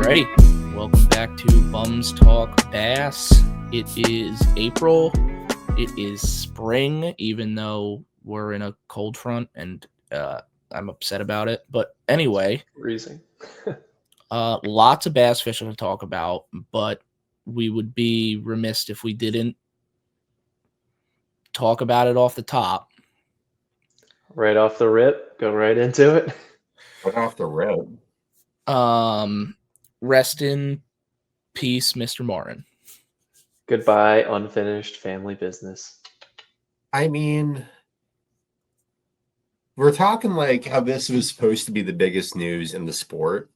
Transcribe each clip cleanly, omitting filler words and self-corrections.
Alrighty, welcome back to Bums Talk Bass. It is April. It is spring, even though we're in a cold front, and I'm upset about it. But anyway, freezing. Lots of bass fishing to talk about, but we would be remiss if we didn't talk about it off the top. Right off the rip, go right into it. Right off the rip. Rest in peace, Mr. Martin. Goodbye, unfinished family business. I mean, we're talking like how this was supposed to be the biggest news in the sport.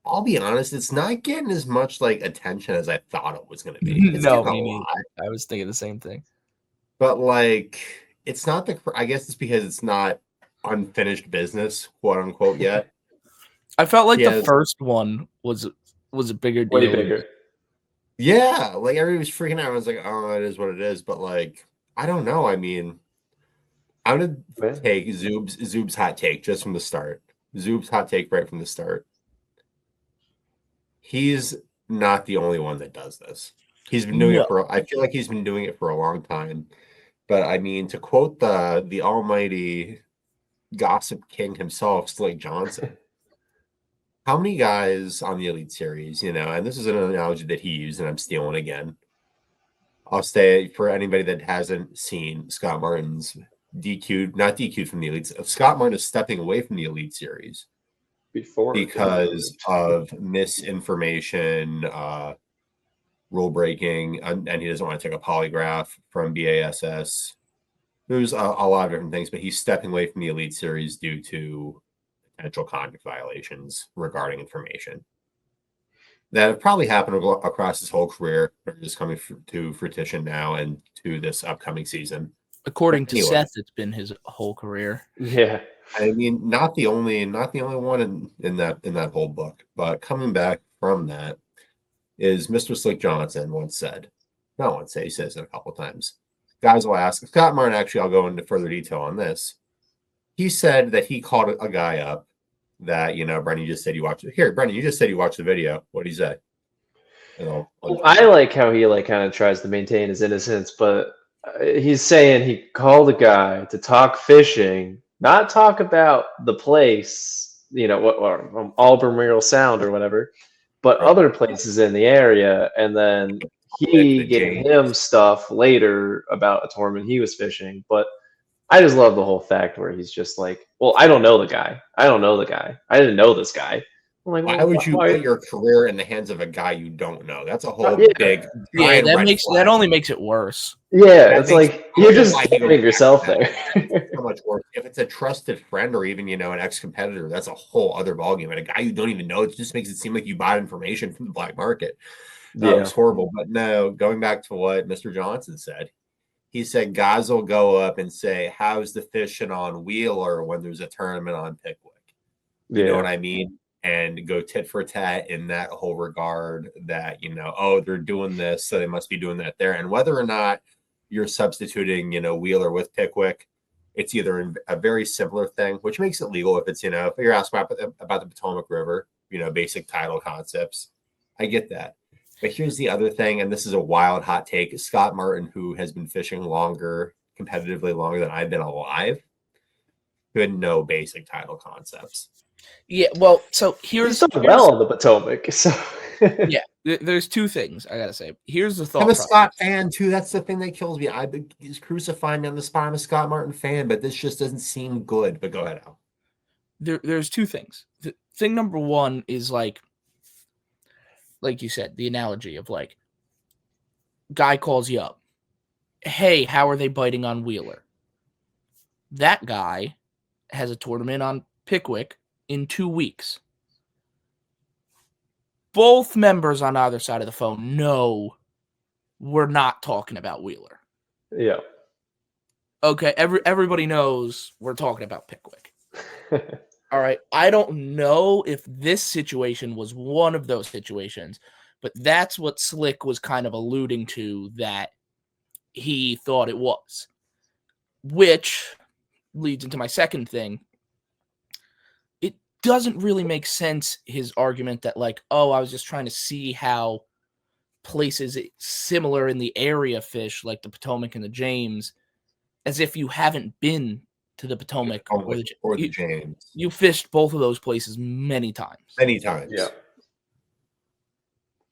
I'll be honest, it's not getting as much like attention as I thought it was going to be. It's No, getting me a lot. neither. I was thinking the same thing. But like, it's not I guess it's because it's not unfinished business, quote unquote, yet. I felt like the first one was a bigger deal. Way bigger. Yeah, like everybody was freaking out. I was like, oh, it is what it is. But like, I don't know. I mean, I'm gonna take Zub's hot take just from the start. Zub's hot take right from the start. He's not the only one that does this. He's been doing it I feel like he's been doing it for a long time. But I mean, to quote the almighty gossip king himself, Slick Johnson, how many guys on the Elite Series, and this is an analogy that he used, and I'm stealing again. I'll say for anybody that hasn't seen Scott Martin's not DQ'd from the Elite. Scott Martin is stepping away from the Elite Series because of misinformation, rule breaking, and he doesn't want to take a polygraph from BASS. There's a lot of different things, but he's stepping away from the Elite Series due to potential conduct violations regarding information that have probably happened across his whole career. They're just coming to fruition now and to this upcoming season. According to Seth, it's been his whole career. Yeah, I mean, not the only one in that whole book. But coming back from that is Mr. Slick Johnson once said, not once said, he says it a couple times. Guys will ask Scott Martin. Actually, I'll go into further detail on this. He said that he called a guy up that, Brennan, you just said you watched it. Here, Brennan, you just said you watched the video. What did he say? I like how he kind of tries to maintain his innocence, but he's saying he called a guy to talk fishing, not talk about the place, what Albemarle Sound or whatever, but other places in the area. And then he gave him stuff later about a tournament he was fishing. But I just love the whole fact where he's just like, well, I don't know the guy. I didn't know this guy. I'm like, why would you put your career in the hands of a guy you don't know? That's a whole big. Yeah, that only makes it worse. Yeah, it's like you're just putting yourself there. So much worse. If it's a trusted friend or even an ex-competitor, that's a whole other ballgame. And a guy you don't even know, it just makes it seem like you bought information from the black market. That was horrible. But no, going back to what Mr. Johnson said. He said guys will go up and say, how's the fishing on Wheeler when there's a tournament on Pickwick? You know what I mean? And go tit for tat in that whole regard that, they're doing this, so they must be doing that there. And whether or not you're substituting, Wheeler with Pickwick, it's either a very similar thing, which makes it legal if it's, if you're asked about the Potomac River, basic title concepts. I get that. But here's the other thing, and this is a wild hot take. Scott Martin, who has been fishing competitively longer than I've been alive, who had no basic title concepts. Yeah, well, so here's on the Potomac. So yeah, there's two things I gotta say. Here's the thought. I'm a Scott fan too. That's the thing that kills me. I've been crucifying me on the spot. I'm a Scott Martin fan, but this just doesn't seem good. But go ahead, Al. There's two things. Thing number one is like you said, the analogy of guy calls you up. Hey, how are they biting on Wheeler? That guy has a tournament on Pickwick in 2 weeks. Both members on either side of the phone know we're not talking about Wheeler. Yeah. Okay, everybody knows we're talking about Pickwick. All right, I don't know if this situation was one of those situations, but that's what Slick was kind of alluding to, that he thought it was, which leads into my second thing. doesn't really make sense, his argument that like, oh, I was just trying to see how places similar in the area fish, like the Potomac and the James, as if you haven't been to the Potomac or the James. You fished both of those places many times. Many times. Yeah.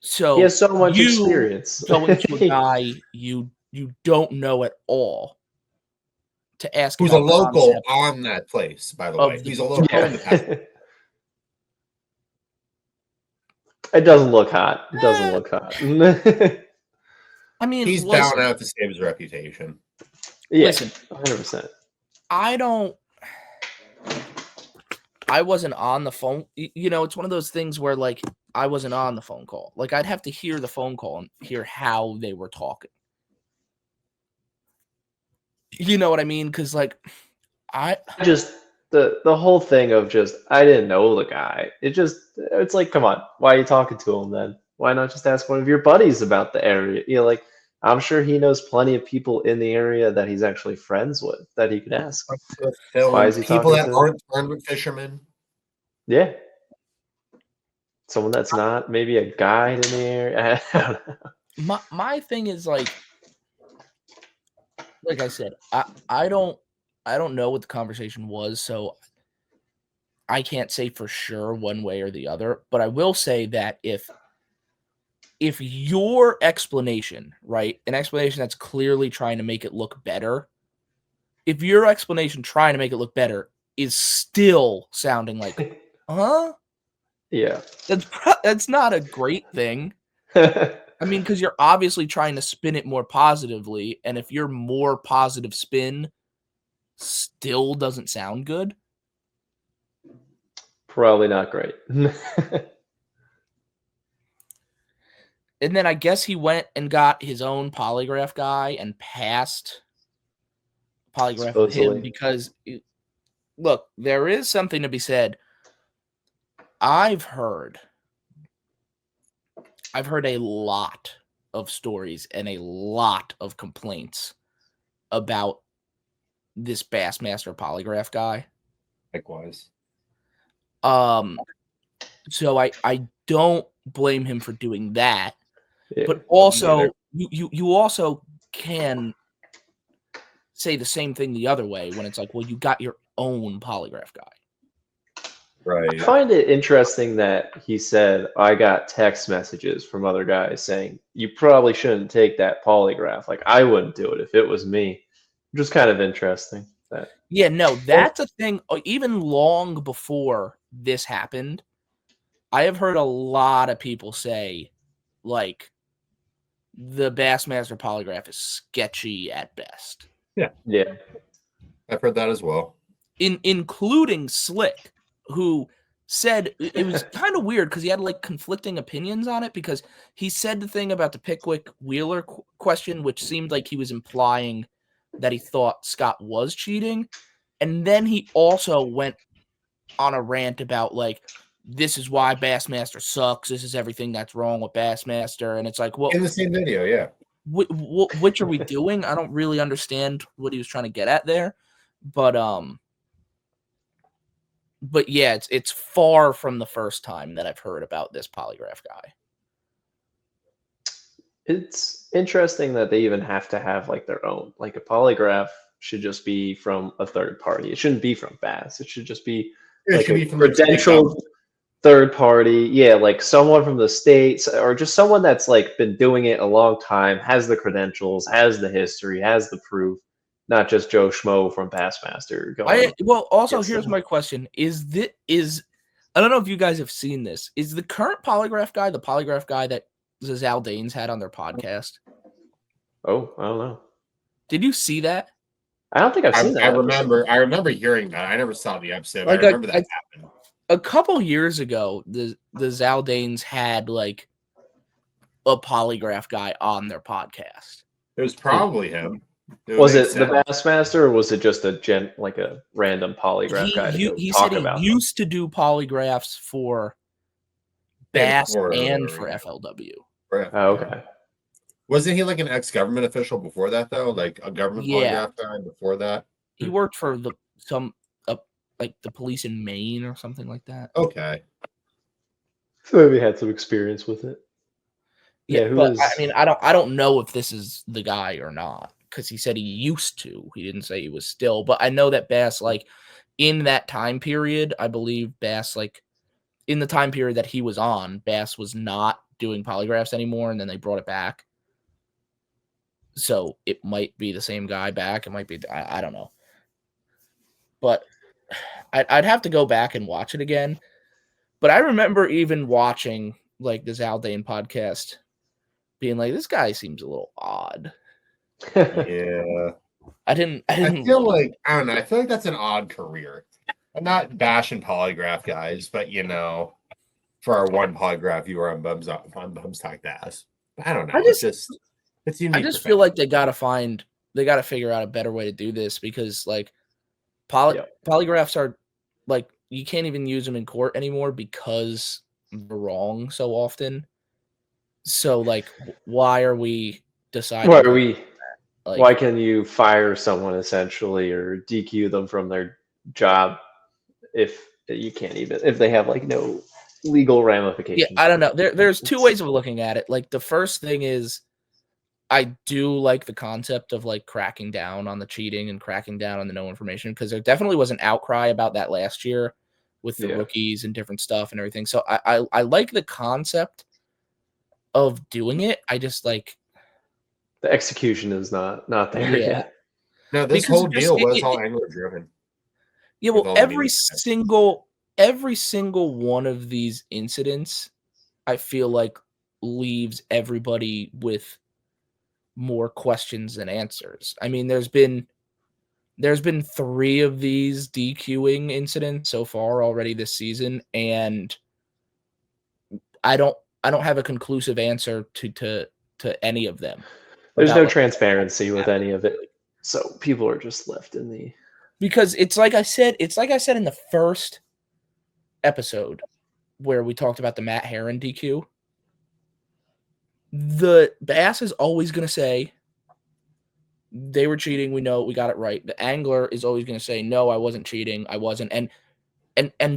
So he has so much experience. Going to a guy you don't know at all to ask who's about a local on that place, by the way. He's a local in the past. It doesn't look hot. It doesn't look hot. I mean, he's bound out to save his reputation. Yeah, listen, 100%. I wasn't on the phone. You know, it's one of those things where, like, I wasn't on the phone call. Like, I'd have to hear the phone call and hear how they were talking. You know what I mean? Because, like, the whole thing of just, I didn't know the guy. It's like, come on, why are you talking to him then? Why not just ask one of your buddies about the area? You know, like, I'm sure he knows plenty of people in the area that he's actually friends with that he could ask. Why is he people that aren't tournament fishermen? Yeah. Someone that's not maybe a guide in the area. I don't know. My thing is like I said, I don't know what the conversation was, so I can't say for sure one way or the other. But I will say that if your explanation, right, an explanation that's clearly trying to make it look better, if your explanation trying to make it look better is still sounding like, yeah, that's not a great thing. I mean, because you're obviously trying to spin it more positively, and if your more positive spin still doesn't sound good, probably not great. And then I guess he went and got his own polygraph guy and passed polygraph with him because, look, there is something to be said. I've heard a lot of stories and a lot of complaints about this Bassmaster polygraph guy. Likewise. So I don't blame him for doing that. Yeah, but also you also can say the same thing the other way when it's like, well, you got your own polygraph guy. Right. I find it interesting that he said, I got text messages from other guys saying, you probably shouldn't take that polygraph. Like, I wouldn't do it if it was me. Just kind of interesting. Yeah, no, that's a thing. Even long before this happened, I have heard a lot of people say, like, the Bassmaster polygraph is sketchy at best. Yeah. I've heard that as well. Including Slick, who said it was kind of weird because he had like conflicting opinions on it, because he said the thing about the Pickwick Wheeler question, which seemed like he was implying that he thought Scott was cheating. And then he also went on a rant about like, this is why Bassmaster sucks. This is everything that's wrong with Bassmaster. And it's like, well, in the same video, yeah. Which are we doing? I don't really understand what he was trying to get at there. But yeah, it's far from the first time that I've heard about this polygraph guy. It's interesting that they even have to have like their own. Like a polygraph should just be from a third party. It shouldn't be from Bass. It should just be like a credentialed third party. Yeah, like someone from the States or just someone that's like been doing it a long time, has the credentials, has the history, has the proof, not just Joe Schmo from Bassmaster. Also, here's my question. I don't know if you guys have seen this. Is the current polygraph guy the polygraph guy that the Zaldanes had on their podcast? Oh, I don't know. Did you see that? I don't think I've seen that. I remember hearing that. I never saw the episode. Like I remember that happened. A couple years ago, the Zaldanes had like a polygraph guy on their podcast. It was probably him. Was it the Bassmaster, or was it just a random polygraph guy? He said he used to do polygraphs for Bass and for FLW. Oh, okay. Wasn't he like an ex-government official before that, though? Like a government polygraph guy before that? He worked for like the police in Maine or something like that. Okay. So maybe had some experience with it. Yeah, who but is- I mean, I don't know if this is the guy or not because he said he used to. He didn't say he was still, but I know that Bass, like in that time period, I believe Bass, like in the time period that he was on, Bass was not doing polygraphs anymore, and then they brought it back. So it might be the same guy back. It might be, I don't know, but I'd have to go back and watch it again. But I remember even watching like the Zaldane podcast, being like, this guy seems a little odd. Yeah. I didn't I feel love like, I don't know. I feel like that's an odd career. I'm not bashing polygraph guys, but for our one polygraph you were on Bumstock Bass. I don't know. I just it's unique. I just feel like they gotta figure out a better way to do this because like polygraphs are like you can't even use them in court anymore because they're wrong so often. So like, why are we deciding? Why are we? Like, why can you fire someone essentially or DQ them from their job if you can't even if they have like no legal ramifications? Yeah, I don't know. There's two ways of looking at it. Like the first thing is I do like the concept of like cracking down on the cheating and cracking down on the no information because there definitely was an outcry about that last year with the rookies and different stuff and everything. So I like the concept of doing it. I just like the execution is not there yet. No, this whole deal was all angler driven. Yeah, well, every single one of these incidents, I feel like leaves everybody with more questions than answers. I mean, there's been 3 of these DQing incidents so far already this season, and I don't have a conclusive answer to any of them. There's no transparency with any of it, so people are just left in the. Because it's like I said in the first episode where we talked about the Matt Herron DQ. The Bass is always going to say they were cheating. We know we got it right. The angler is always going to say, no, I wasn't cheating. I wasn't. And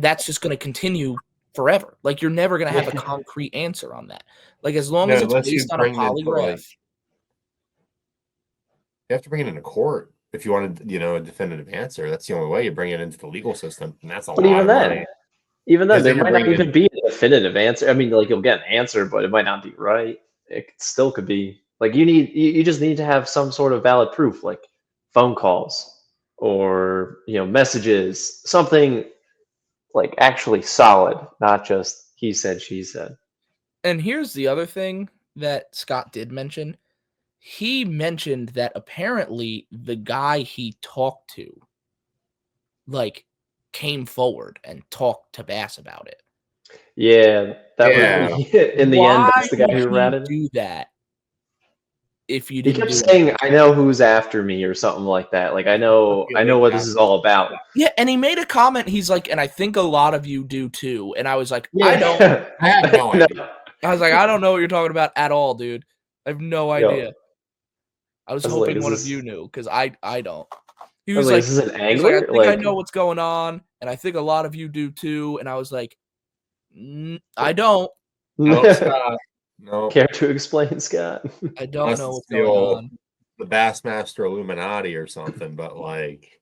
that's just going to continue forever. Like you're never going to have a concrete answer on that. Like as long as it's based on a polygraph. You have to bring it into court if you want a definitive answer. That's the only way. You bring it into the legal system, and that's a lot of money. Even then, there might not even be a definitive answer. I mean, like you'll get an answer, but it might not be right. It still could be like you just need to have some sort of valid proof, like phone calls or messages, something like actually solid, not just he said, she said. And here's the other thing that Scott did mention. He mentioned that apparently the guy he talked to, like, came forward and talked to Bass about it. Yeah, that was in the end. That's the guy who ratted. Do that. If you didn't, he kept saying, "I know who's after me" or something like that. Like I know what this is all about. Yeah, and he made a comment. He's like, and I think a lot of you do too. And I was like, yeah. I don't. I have no idea. I was like, I don't know what you're talking about at all, dude. I have no idea. I was hoping one of you knew because I don't. He was like, "This is an angler." Like, I think I know what's going on, and I think a lot of you do too. And I was like, I don't. No, Scott. No. Care to explain, Scott? I don't know what's going on. The Bassmaster Illuminati or something, but like,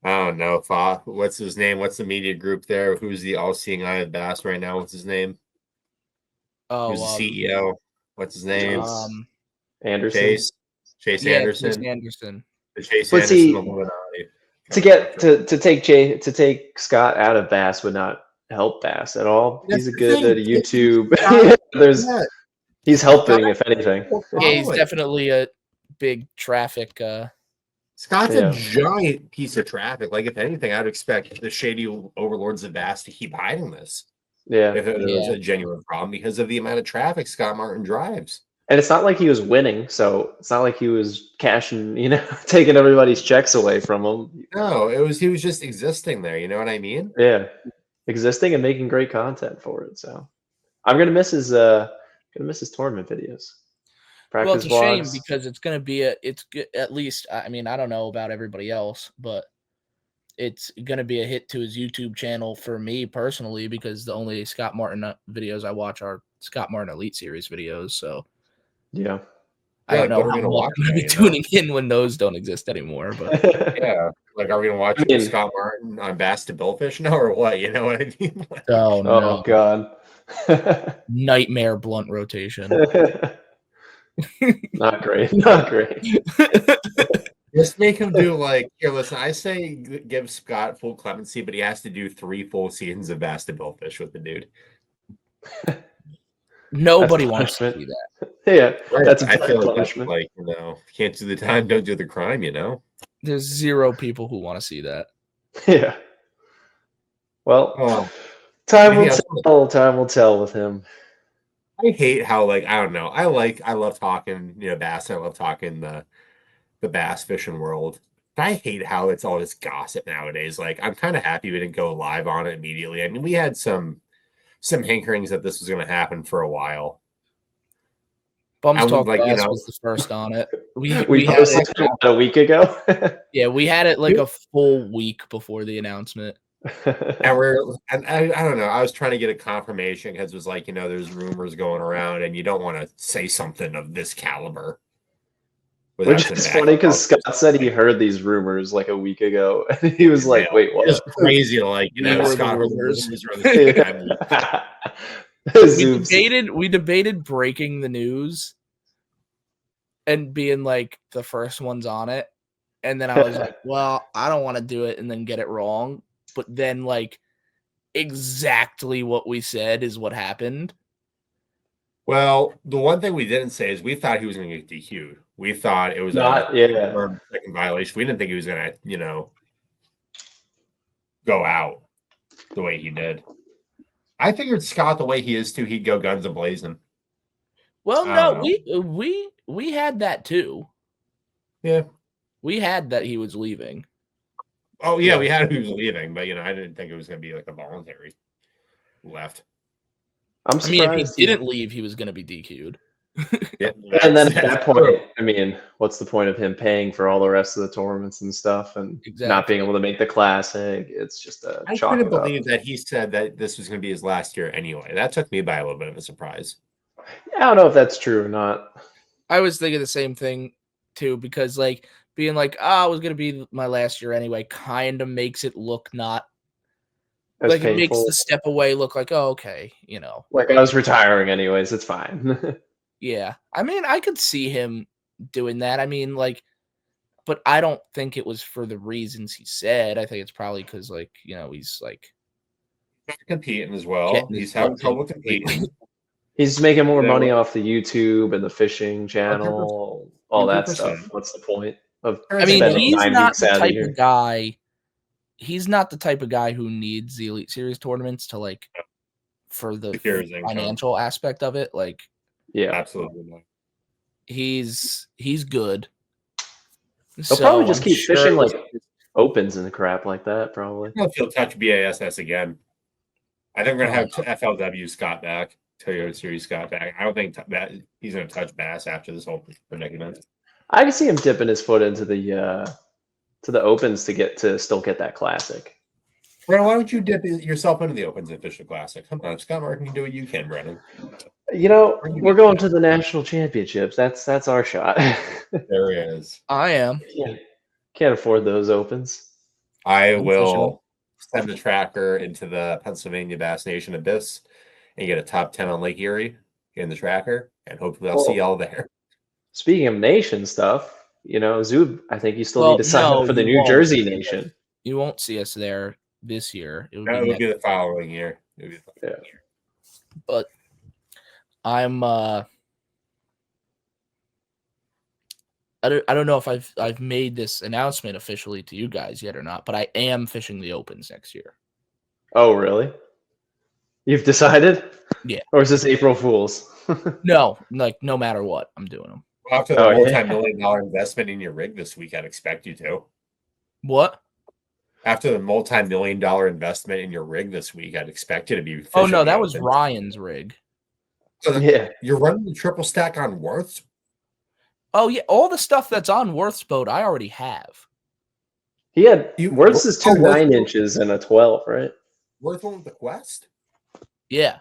I don't know. What's his name? What's the media group there? Who's the all-seeing eye of Bass right now? What's his name? Oh, who's the CEO? What's his name? Anderson. Chase Anderson. Chase Anderson. The Chase Anderson Illuminati. To take Scott out of Bass would not help Bass at all. He's a good YouTube. He's helping, if anything. Yeah, he's definitely a big traffic. Scott's a giant piece of traffic. Like, if anything, I'd expect the shady overlords of Bass to keep hiding this. Yeah. If it was a genuine problem because of the amount of traffic Scott Martin drives. And it's not like he was winning, so it's not like he was cashing, taking everybody's checks away from him. No, he was just existing there. You know what I mean? Yeah, existing and making great content for it. So I'm gonna miss his tournament videos. Well, it's a shame because it's gonna be at least. I mean, I don't know about everybody else, but it's gonna be a hit to his YouTube channel for me personally, because the only Scott Martin videos I watch are Scott Martin Elite Series videos. So Yeah. I don't like, know what are we how gonna much watch I'm gonna now, be you know? tuning in when those don't exist anymore. But Yeah. Like, are we gonna watch I mean- Scott Martin on Bass to Billfish now or what? You know what I mean? Like, oh no, Oh God. nightmare blunt rotation. Not great. Not great. just make him do like here. Listen, I say give Scott full clemency, but he has to do 3 full seasons of Bass to Billfish with the dude. Nobody That's wants to punishment. see that. Yeah, that's a I feel like that's punishment. like, can't do the time, don't do the crime, you know? There's 0 people who want to see that. Yeah. Well, Oh, time will anything else? tell. Time will tell with him. I hate how, like, I don't know. I love talking, bass. I love talking the bass fishing world. But I hate how it's all this gossip nowadays. Like, I'm kind of happy we didn't go live on it immediately. I mean, we had some hankerings that this was going to happen for a while. Bums I would, Talk like, Bass was the first on it. We had posted it, a week ago. yeah, we had it like a full week before the announcement. And I don't know. I was trying to get a confirmation because it was like, there's rumors going around, and you don't want to say something of this caliber. Which is funny because Scott said he heard these rumors like a week ago, and he was like, "Wait, what?" It's crazy to like, We were the Scott heard the rumors. rumors around the same time. We debated breaking the news and being like the first ones on it, and then I was like, well, I don't want to do it and then get it wrong. But then, like, exactly what we said is what happened. Well, the one thing we didn't say is we thought he was going to get DQ'd. We thought it was Not- a yeah. second violation. We didn't think he was going to, go out the way he did. I figured Scott, the way he is too, he'd go guns a blazing. Well, I no, don't know. we had that too. Yeah. We had that he was leaving. Oh yeah, we had who was leaving, but I didn't think it was going to be like a voluntary left. I'm surprised. I mean, if he didn't leave, he was going to be DQ'd. Yeah, and then at that point, I mean, what's the point of him paying for all the rest of the tournaments and stuff, and not being able to make the classic? It's just a. I couldn't believe that he said that this was going to be his last year anyway. That took me by a little bit of a surprise. I don't know if that's true or not. I was thinking the same thing too, because like being like, it was going to be my last year anyway, kind of makes it look not As like painful. It makes the step away look like, oh, okay, Like I was retiring anyways. It's fine. Yeah. I mean, I could see him doing that. I mean, like, but I don't think it was for the reasons he said. I think it's probably because, like, he's like competing as well. He's having trouble competing. He's making more money off the YouTube and the fishing channel, 100%. All that stuff. What's the point of? I mean, he's not the type of guy. He's not the type of guy who needs the Elite Series tournaments to like for the financial aspect of it. Like, yeah, absolutely. He's good. He'll probably just keep fishing like opens and crap like that. Probably. I don't know if he'll touch BASS again. I think we're gonna have FLW Scott back, Toyota Series Scott back. I don't think he's gonna touch Bass after this whole predicament. I can see him dipping his foot into the opens to still get that classic. Brennan, why don't you dip yourself into the opens and fish the classic? Come on, Scott Martin can do what you can, Brennan. We're going to the national championships. That's our shot. There he is. I am. Can't afford those opens. I will send the tracker into the Pennsylvania Bass Nation Abyss and get a top 10 on Lake Erie in the tracker, and hopefully I'll see y'all there. Speaking of nation stuff, Zub, I think you still need to sign up for the New Jersey Nation. You won't see us there this year. It would be the following year. But I'm I don't know if I've made this announcement officially to you guys yet or not, but I am fishing the opens next year. Oh, really? You've decided? Yeah. Or is this April Fool's? No, like no matter what, I'm doing them. After the multi-million-dollar investment in your rig this week, I'd expect you to. What? After the multi-million-dollar investment in your rig this week, I'd expect you to be fishing. Oh no, that was Ryan's rig. So you're running the triple stack on Worth's? Oh yeah, all the stuff that's on Worth's boat, I already have. He had Worth's is two Worth 9-inches and a 12, right? Worth one with the Quest? Yeah.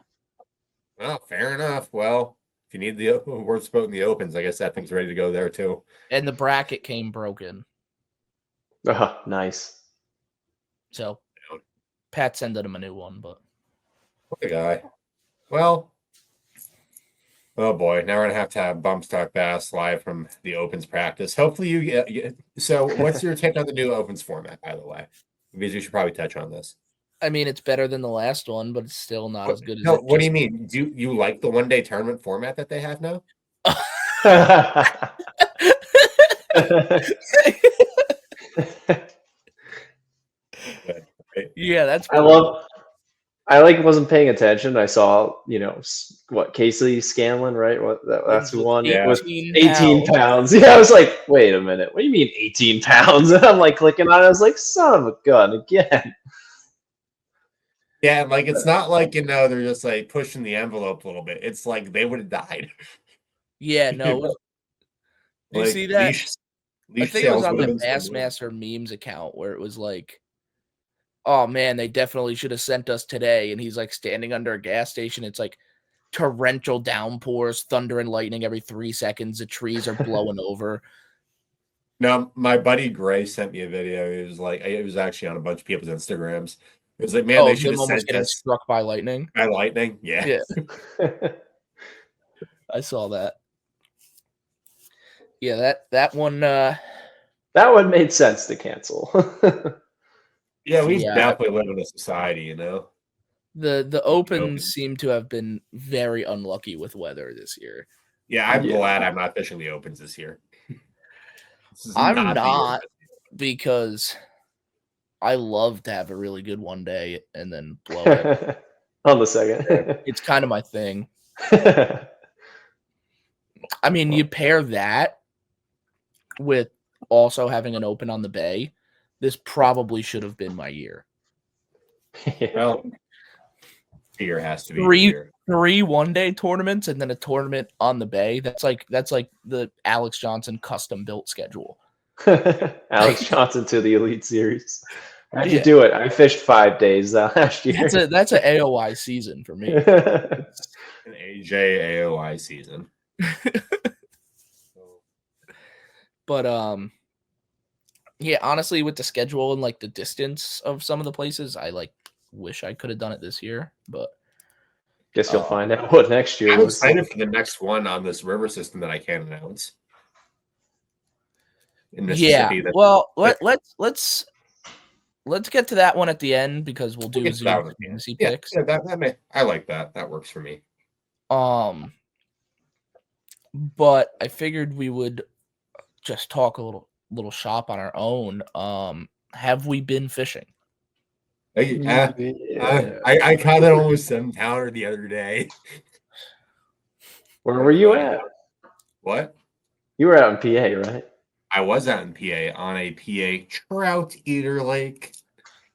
Well, fair enough. Well, if you need the Worth's boat in the opens, I guess that thing's ready to go there too. And the bracket came broken. Oh, nice. So Pat sent him a new one, but what a guy. Well, oh boy, now we're gonna have Bump Stock Bass live from the opens practice. Hopefully you get. So, what's your take on the new opens format, by the way? Because we should probably touch on this. I mean, it's better than the last one, but it's still not as good as. No, what do you mean? Do you like the one-day tournament format that they have now? Yeah, that's. I wasn't paying attention. I saw, what Casey Scanlon, right? That's who won. Yeah. It was 18 pounds. Yeah, I was like, wait a minute. What do you mean 18 pounds? And I'm like clicking on it. I was like, son of a gun again. Yeah, like it's not like they're just like pushing the envelope a little bit. It's like they would have died. Yeah, no. Do you see that? I think it was on the Bassmaster memes account where it was like, oh man, they definitely should have sent us today. And he's like standing under a gas station. It's like torrential downpours, thunder and lightning every 3 seconds. The trees are blowing over. No, my buddy Gray sent me a video. It was like, it was actually on a bunch of people's Instagrams. It was like, man, they should have sent getting struck by lightning. By lightning? Yeah. I saw that. Yeah, that one. That one made sense to cancel. Yeah, we definitely live in a society, The opens seem to have been very unlucky with weather this year. Yeah, I'm glad I'm not fishing the opens this year. I'm not because I love to have a really good one day and then blow it on the second. It's kind of my thing. I mean, you pair that with also having an open on the bay. This probably should have been my year. Well, year has to be three one-day tournaments and then a tournament on the bay. That's like the Alex Johnson custom built schedule. Alex Johnson to the Elite Series. How'd you do it? I fished 5 days last year. That's an AOI season for me. An AJ AOI season. But yeah, honestly, with the schedule and like the distance of some of the places, I wish I could have done it this year. But guess you'll find out what next year. I'm excited for the next one on this river system that I can't announce. In Mississippi. Yeah. Well, let's get to that one at the end because we'll do Zoom fantasy picks. Yeah, I like that. That works for me. But I figured we would just talk a little shop on our own. Have we been fishing? I caught it almost 7-pounder the other day. Where were you at? What? You were out in PA, right? I was out in PA on a PA trout eater lake.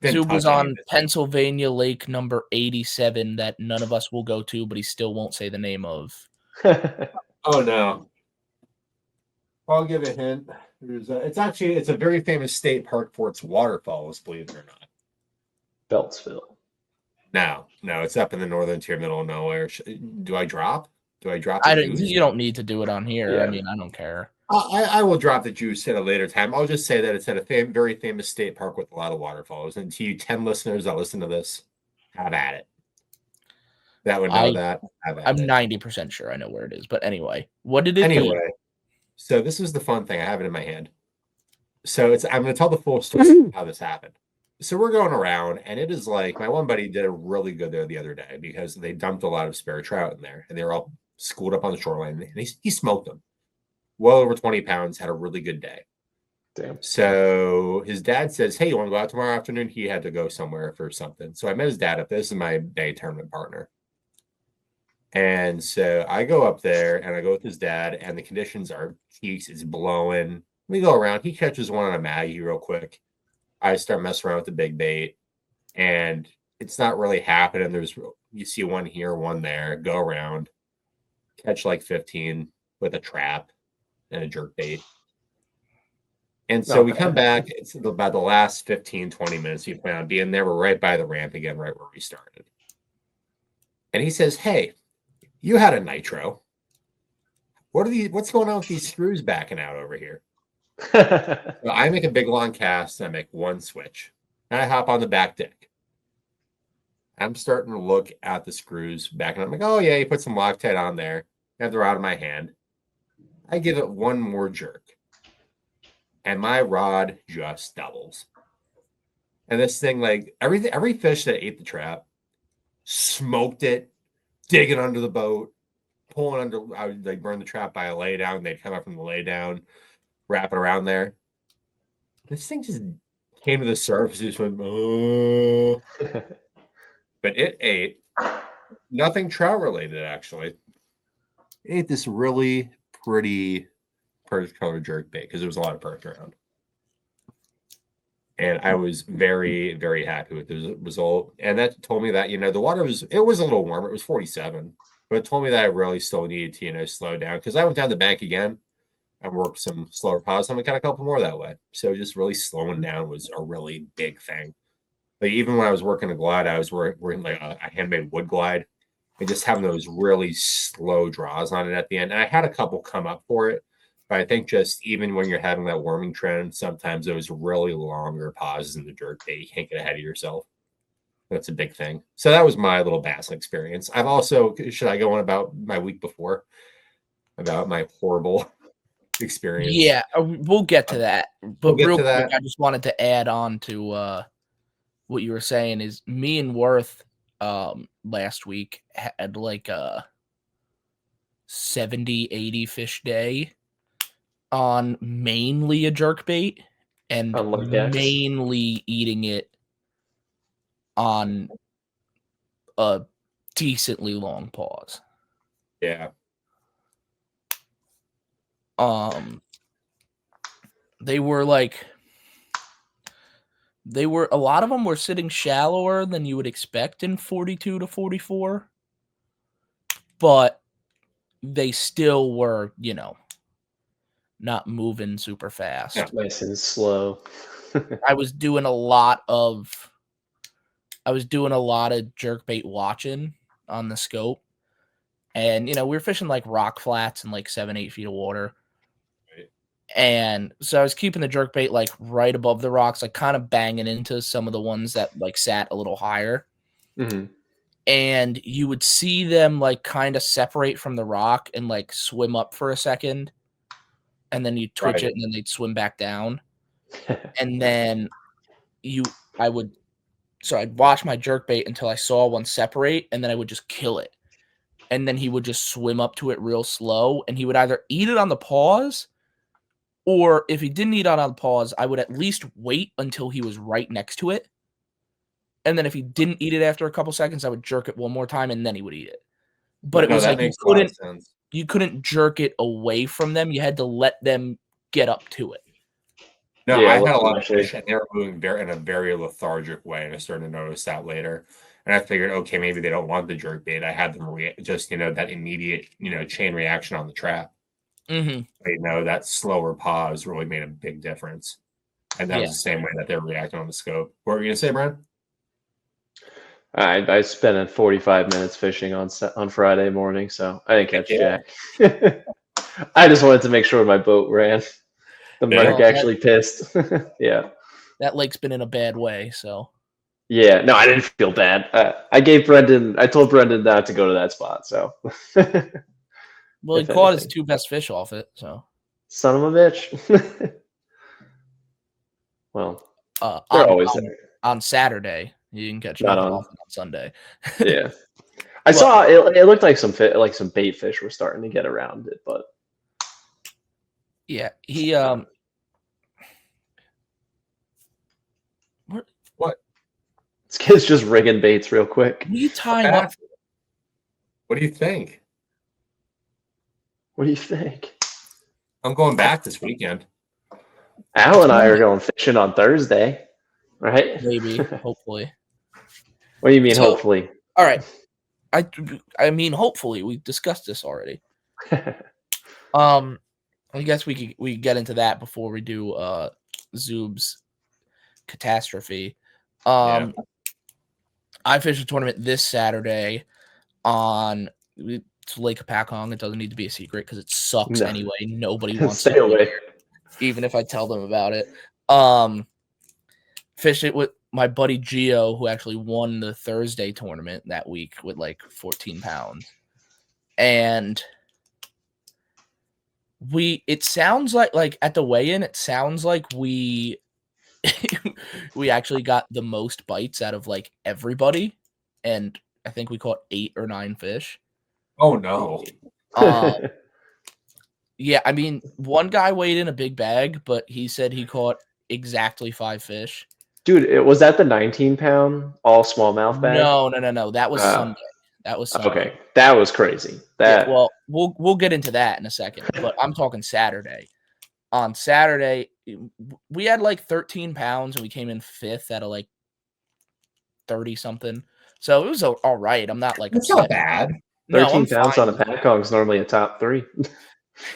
Zub was on Pennsylvania Lake number 87 that none of us will go to, but he still won't say the name of. Oh no. I'll give a hint. It's a very famous state park for its waterfalls, believe it or not. Beltsville. No, it's up in the northern tier, middle of nowhere. Do I drop? You don't need to do it on here. Yeah. I mean, I don't care. I will drop the juice at a later time. I'll just say that it's at a very famous state park with a lot of waterfalls. And to you 10 listeners that listen to this, have at it. That would know that. I'm 90% sure I know where it is. But anyway, what did it eat? So this is the fun thing. I have it in my hand. So I'm going to tell the full story of how this happened. So we're going around, and it is like my one buddy did a really good there the other day because they dumped a lot of spare trout in there, and they were all schooled up on the shoreline, and he smoked them. Well over 20 pounds, had a really good day. Damn. So his dad says, hey, you want to go out tomorrow afternoon? He had to go somewhere for something. So I met his dad up there. This is my day tournament partner. And so I go up there and I go with his dad, and the conditions are it's blowing. We go around. He catches one on a Maggie real quick. I start messing around with the big bait, and it's not really happening. You see one here, one there. Go around, catch like 15 with a trap and a jerk bait. And so we come back. It's about the last 15, 20 minutes we plan on being there. We're right by the ramp again, right where we started. And he says, "Hey, you had a nitro. What's going on with these screws backing out over here?" So I make a big long cast and I make one switch. And I hop on the back deck. I'm starting to look at the screws backing up. I'm like, oh yeah, you put some Loctite on there. I have the rod in my hand. I give it one more jerk. And my rod just doubles. And this thing, like every fish that ate the trap, smoked it, digging under the boat, pulling under. I would like burn the trap by a lay down. They'd come up from the lay down, wrap it around there. This thing just came to the surface. It just went, oh. But it ate nothing trout related, actually. It ate this really pretty perch colored jerkbait because there was a lot of perch around. And I was very, very happy with the result. And that told me that, the water was a little warmer. It was 47. But it told me that I really still needed to, slow down. Because I went down the bank again and worked some slower pods. And we got a couple more that way. So just really slowing down was a really big thing. Like even when I was working a glide, I was working like a handmade wood glide. And just having those really slow draws on it at the end. And I had a couple come up for it. But I think just even when you're having that warming trend, sometimes those really longer pauses in the jerkbait, you can't get ahead of yourself. That's a big thing. So that was my little bass experience. I've also, should I go on about my week before? About my horrible experience? Yeah, we'll get to that. But we'll real quick, I just wanted to add on to what you were saying is me and Worth last week had like a 70, 80 fish day on mainly a jerkbait and mainly eating it on a decently long pause. Yeah. They were a lot of them were sitting shallower than you would expect in 42 to 44, but they still were, not moving super fast. Yeah, nice and slow. I was doing a lot of jerkbait watching on the scope. And, we were fishing like rock flats and like 7-8 feet of water. Right. And so I was keeping the jerkbait like right above the rocks, like kind of banging into some of the ones that like sat a little higher. Mm-hmm. And you would see them like kind of separate from the rock and like swim up for a second. And then you twitch it and then they'd swim back down. And then I'd watch my jerkbait until I saw one separate and then I would just kill it. And then he would just swim up to it real slow and he would either eat it on the pause or if he didn't eat it on the pause, I would at least wait until he was right next to it. And then if he didn't eat it after a couple seconds, I would jerk it one more time and then he would eat it. But it was like you couldn't jerk it away from them. You had to let them get up to it. No, I had a lot of fish and they were moving in a very lethargic way. And I started to notice that later. And I figured, okay, maybe they don't want the jerkbait. I had them just, that immediate, chain reaction on the trap. Mm-hmm. That slower pause really made a big difference. And that was the same way that they were reacting on the scope. What were you going to say, Brian? I spent 45 minutes fishing on Friday morning, so I didn't catch jack. I just wanted to make sure my boat ran. The mark actually pissed. Yeah. That lake's been in a bad way, so. Yeah, no, I didn't feel bad. I told Brendan not to go to that spot, so. Well, he caught his 2 best fish off it, so. Son of a bitch. Well, they're always there. On Saturday. You can catch them on Sunday. Yeah. I saw it looked like some bait fish were starting to get around it, but yeah, he what? This kid's just rigging baits real quick. What are you tying up? What do you think? What do you think? I'm going back this weekend. Al and I are going fishing on Thursday, right? Maybe, hopefully. What do you mean, hopefully? All right. I mean, hopefully. We discussed this already. I guess we could get into that before we do Zub's catastrophe. I fished a tournament this Saturday on Lake Apacong. It doesn't need to be a secret because it sucks anyway. Nobody wants Stay to away. there, even if I tell them about it. Fished it with my buddy Gio, who actually won the Thursday tournament that week with like 14 pounds. And it sounds like at the weigh-in, it sounds like we actually got the most bites out of like everybody. And I think we caught 8 or 9 fish. Oh no. Yeah, I mean, one guy weighed in a big bag, but he said he caught exactly 5 fish. Dude, was that the 19-pound all smallmouth bag? No. That was Sunday. That was Sunday. Okay, that was crazy. Yeah, well, we'll get into that in a second, but I'm talking Saturday. On Saturday, we had like 13 pounds, and we came in 5th out of like 30 something. So it was all right. I'm not like It's upset. not bad. 13 pounds on a Pasquotank is normally a top 3.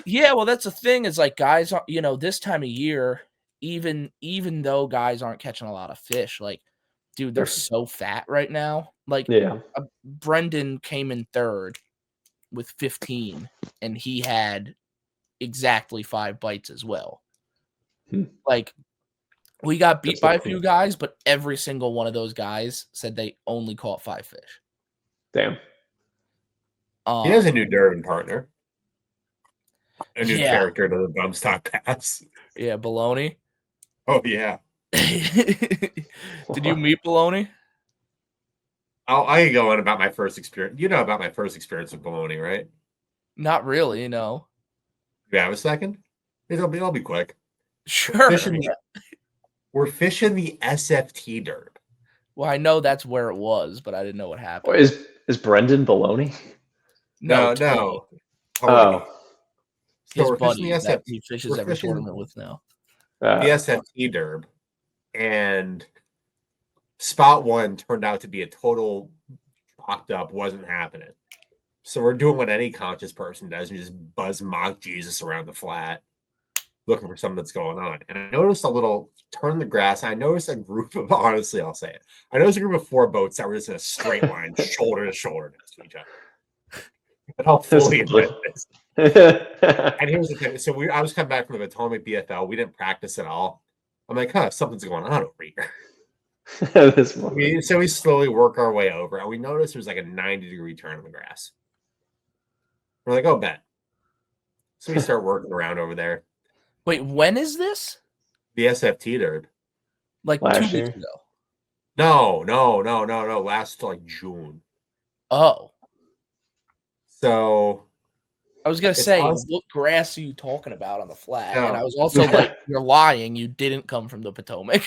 Yeah, well, that's the thing is like guys, this time of year, even though guys aren't catching a lot of fish, like, dude, they're so fat right now. Like, Brendan came in 3rd with 15, and he had exactly 5 bites as well. Like, we got beat by a few guys, but every single one of those guys said they only caught 5 fish. Damn. He has a new Durban partner. A new character to the Bumstock Pass. Yeah, Baloney. Oh, yeah. Did you meet Baloney? I can go on about my first experience. You know about my first experience with Baloney, right? Not really, no. You have a second? It'll be quick. Sure. We're fishing the SFT derb. Well, I know that's where it was, but I didn't know what happened. Is Brendan Baloney? No. Oh. His buddy that he fishes every tournament with now. The SFT derb. And spot 1 turned out to be a total chalked up, wasn't happening. So we're doing what any conscious person does and just buzz mock Jesus around the flat, looking for something that's going on. And I noticed a little turn the grass. I noticed a group of, honestly, I'll say it. I noticed a group of 4 boats that were just in a straight line, shoulder to shoulder next to each other. But I'll fully admit this. And here's the thing. So I was coming back from the Potomac BFL. We didn't practice at all. I'm like, something's going on over here. So we slowly work our way over, and we notice there's like a 90-degree turn on the grass. We're like, bet. So we start working around over there. Wait, when is this? The SFT derb. Like last 2 weeks ago. No. Last like June. Oh. So I was gonna say, what grass are you talking about on the flat? No. And I was also like, you're lying. You didn't come from the Potomac.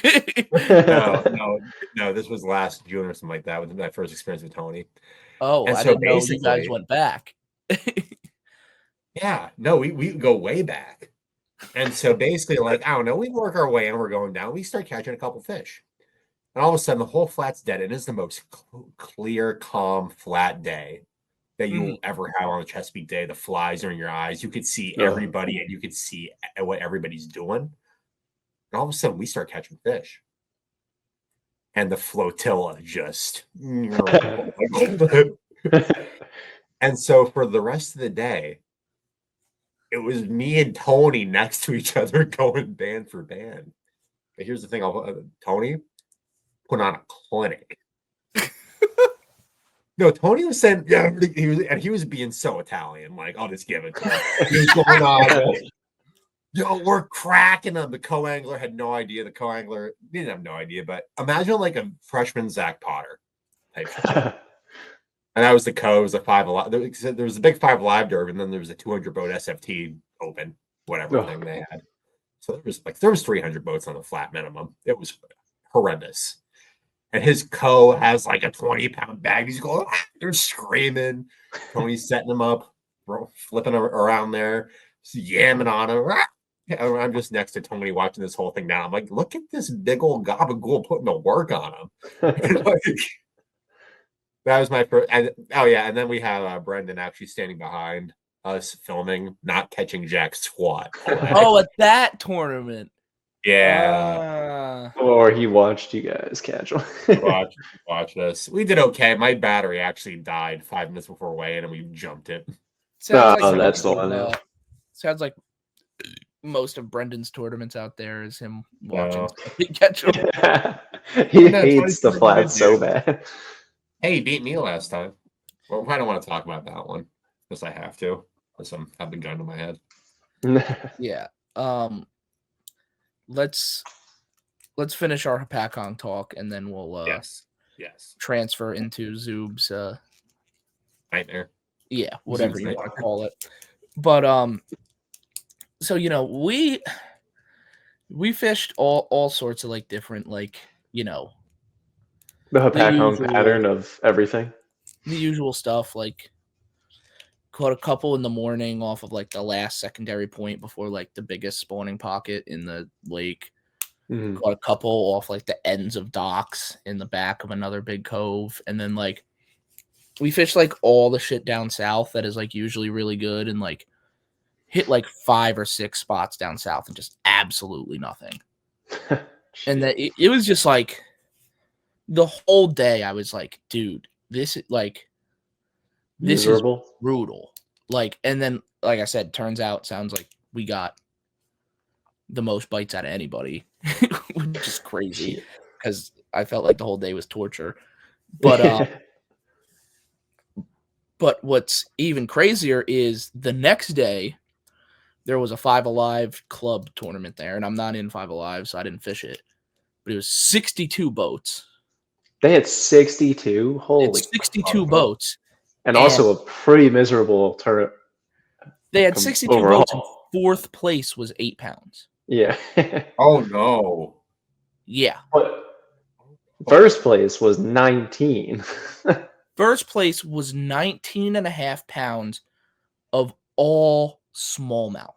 No. This was last June or something like that. With my first experience with Tony. Oh, and I didn't know you guys went back. Yeah, no, we go way back. And so basically, like, I don't know, we work our way and we're going down. We start catching a couple fish. And all of a sudden, the whole flat's dead. It is the most clear, calm, flat day that you will ever have on a Chesapeake day. The flies are in your eyes. You could see everybody and you could see what everybody's doing. And all of a sudden, we start catching fish. And the flotilla just... And so for the rest of the day, it was me and Tony next to each other going band for band. But here's the thing. Tony put on a clinic. No, Tony was saying, he was being so Italian. Like, I'll just give it to him. He was going on. We're cracking them. The co-angler had no idea. The co-angler didn't have no idea. But imagine like a freshman Zach Potter type shit. And that was the co. It was a 5 alive. There was a big 5 live derb, and then there was a 200 boat SFT open, whatever thing they had. So there was 300 boats on the flat minimum. It was horrendous. And his co has like a 20-pound bag. He's going, they're screaming. Tony's setting him up, flipping around there, yamming on him. I'm just next to Tony watching this whole thing now. I'm like, look at this big old gabagool putting the work on him. That was my first. And then we have Brendan actually standing behind us filming, not catching jack squat. At that tournament. Yeah. Or he watched you guys catch him. Watch this. We did okay. My battery actually died 5 minutes before weigh-in, and we jumped it. Sounds like that's the one. sounds like most of Brendan's tournaments out there is him watching No. somebody catch him. He hates the flats so bad. Hey, he beat me last time. Well, I don't want to talk about that one because I have to. Because I have the gun to my head. Yeah. Let's finish our Pasquotank talk, and then we'll Yes. transfer into Zub's Nightmare. Yeah, whatever Zub's you want to nightmare. call it. But so we fished all sorts of like different the Pasquotank pattern of everything. The usual stuff, like caught a couple in the morning off of like the last secondary point before like the biggest spawning pocket in the lake. Mm-hmm. Caught a couple off like the ends of docks in the back of another big cove, and then like we fished like all the shit down south that is like usually really good, and like hit like 5 or 6 spots down south and just absolutely nothing. And that it was just like the whole day I was like, dude, this is brutal. Like, and then like I said, turns out sounds like we got the most bites out of anybody, which is crazy because I felt like the whole day was torture. But but what's even crazier is the next day there was a 5 Alive club tournament there, and I'm not in 5 Alive, so I didn't fish it. But it was 62 boats. They had 62? Holy 62 boats. And also a pretty miserable tournament. They had 62 overall. boats, and 4th place was 8 pounds. Yeah. Oh, no. Yeah. But first place was 19. First place was 19.5 pounds of all smallmouth.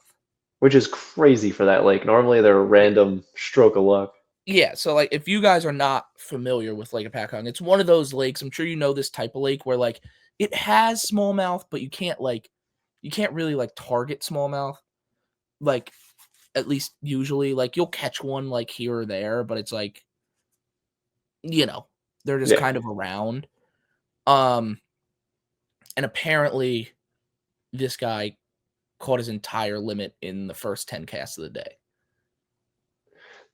Which is crazy for that lake. Normally they're a random stroke of luck. Yeah, so like if you guys are not familiar with Lake of Pasquotank, it's one of those lakes. I'm sure you know this type of lake where like it has smallmouth, but you can't really like target smallmouth. Like at least usually, like you'll catch one like here or there, but it's like they're just kind of around. And apparently this guy caught his entire limit in the first 10 casts of the day.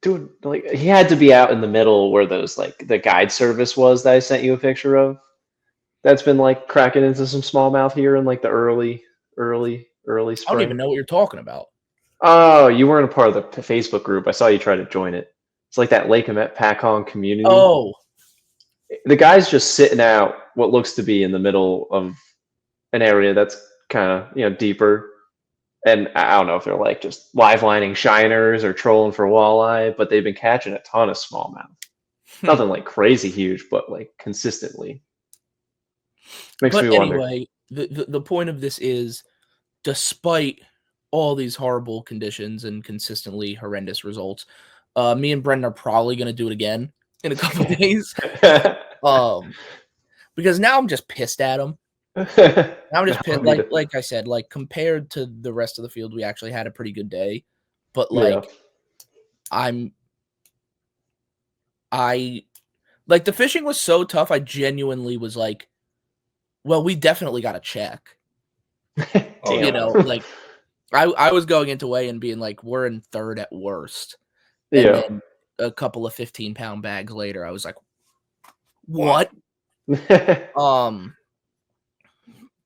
Dude, like he had to be out in the middle where those like the guide service was that I sent you a picture of. That's been like cracking into some smallmouth here in like the early spring. I don't even know what you're talking about. Oh, you weren't a part of the Facebook group. I saw you try to join it. It's like that Lake Emet Pasquotank community. Oh. The guy's just sitting out what looks to be in the middle of an area that's kind of, deeper. And I don't know if they're like just live lining shiners or trolling for walleye, but they've been catching a ton of smallmouth. Nothing like crazy huge, but like consistently. Makes me wonder. Anyway, the point of this is, despite all these horrible conditions and consistently horrendous results, me and Brendan are probably going to do it again in a couple of days. Because now I'm just pissed at him. I'm just pissed. Like I said, like compared to the rest of the field, we actually had a pretty good day. But like, like the fishing was so tough. I genuinely was like, well, we definitely got to check. Like I was going into weigh and being like, we're in 3rd at worst. And then a couple of 15-pound bags later, I was like, what?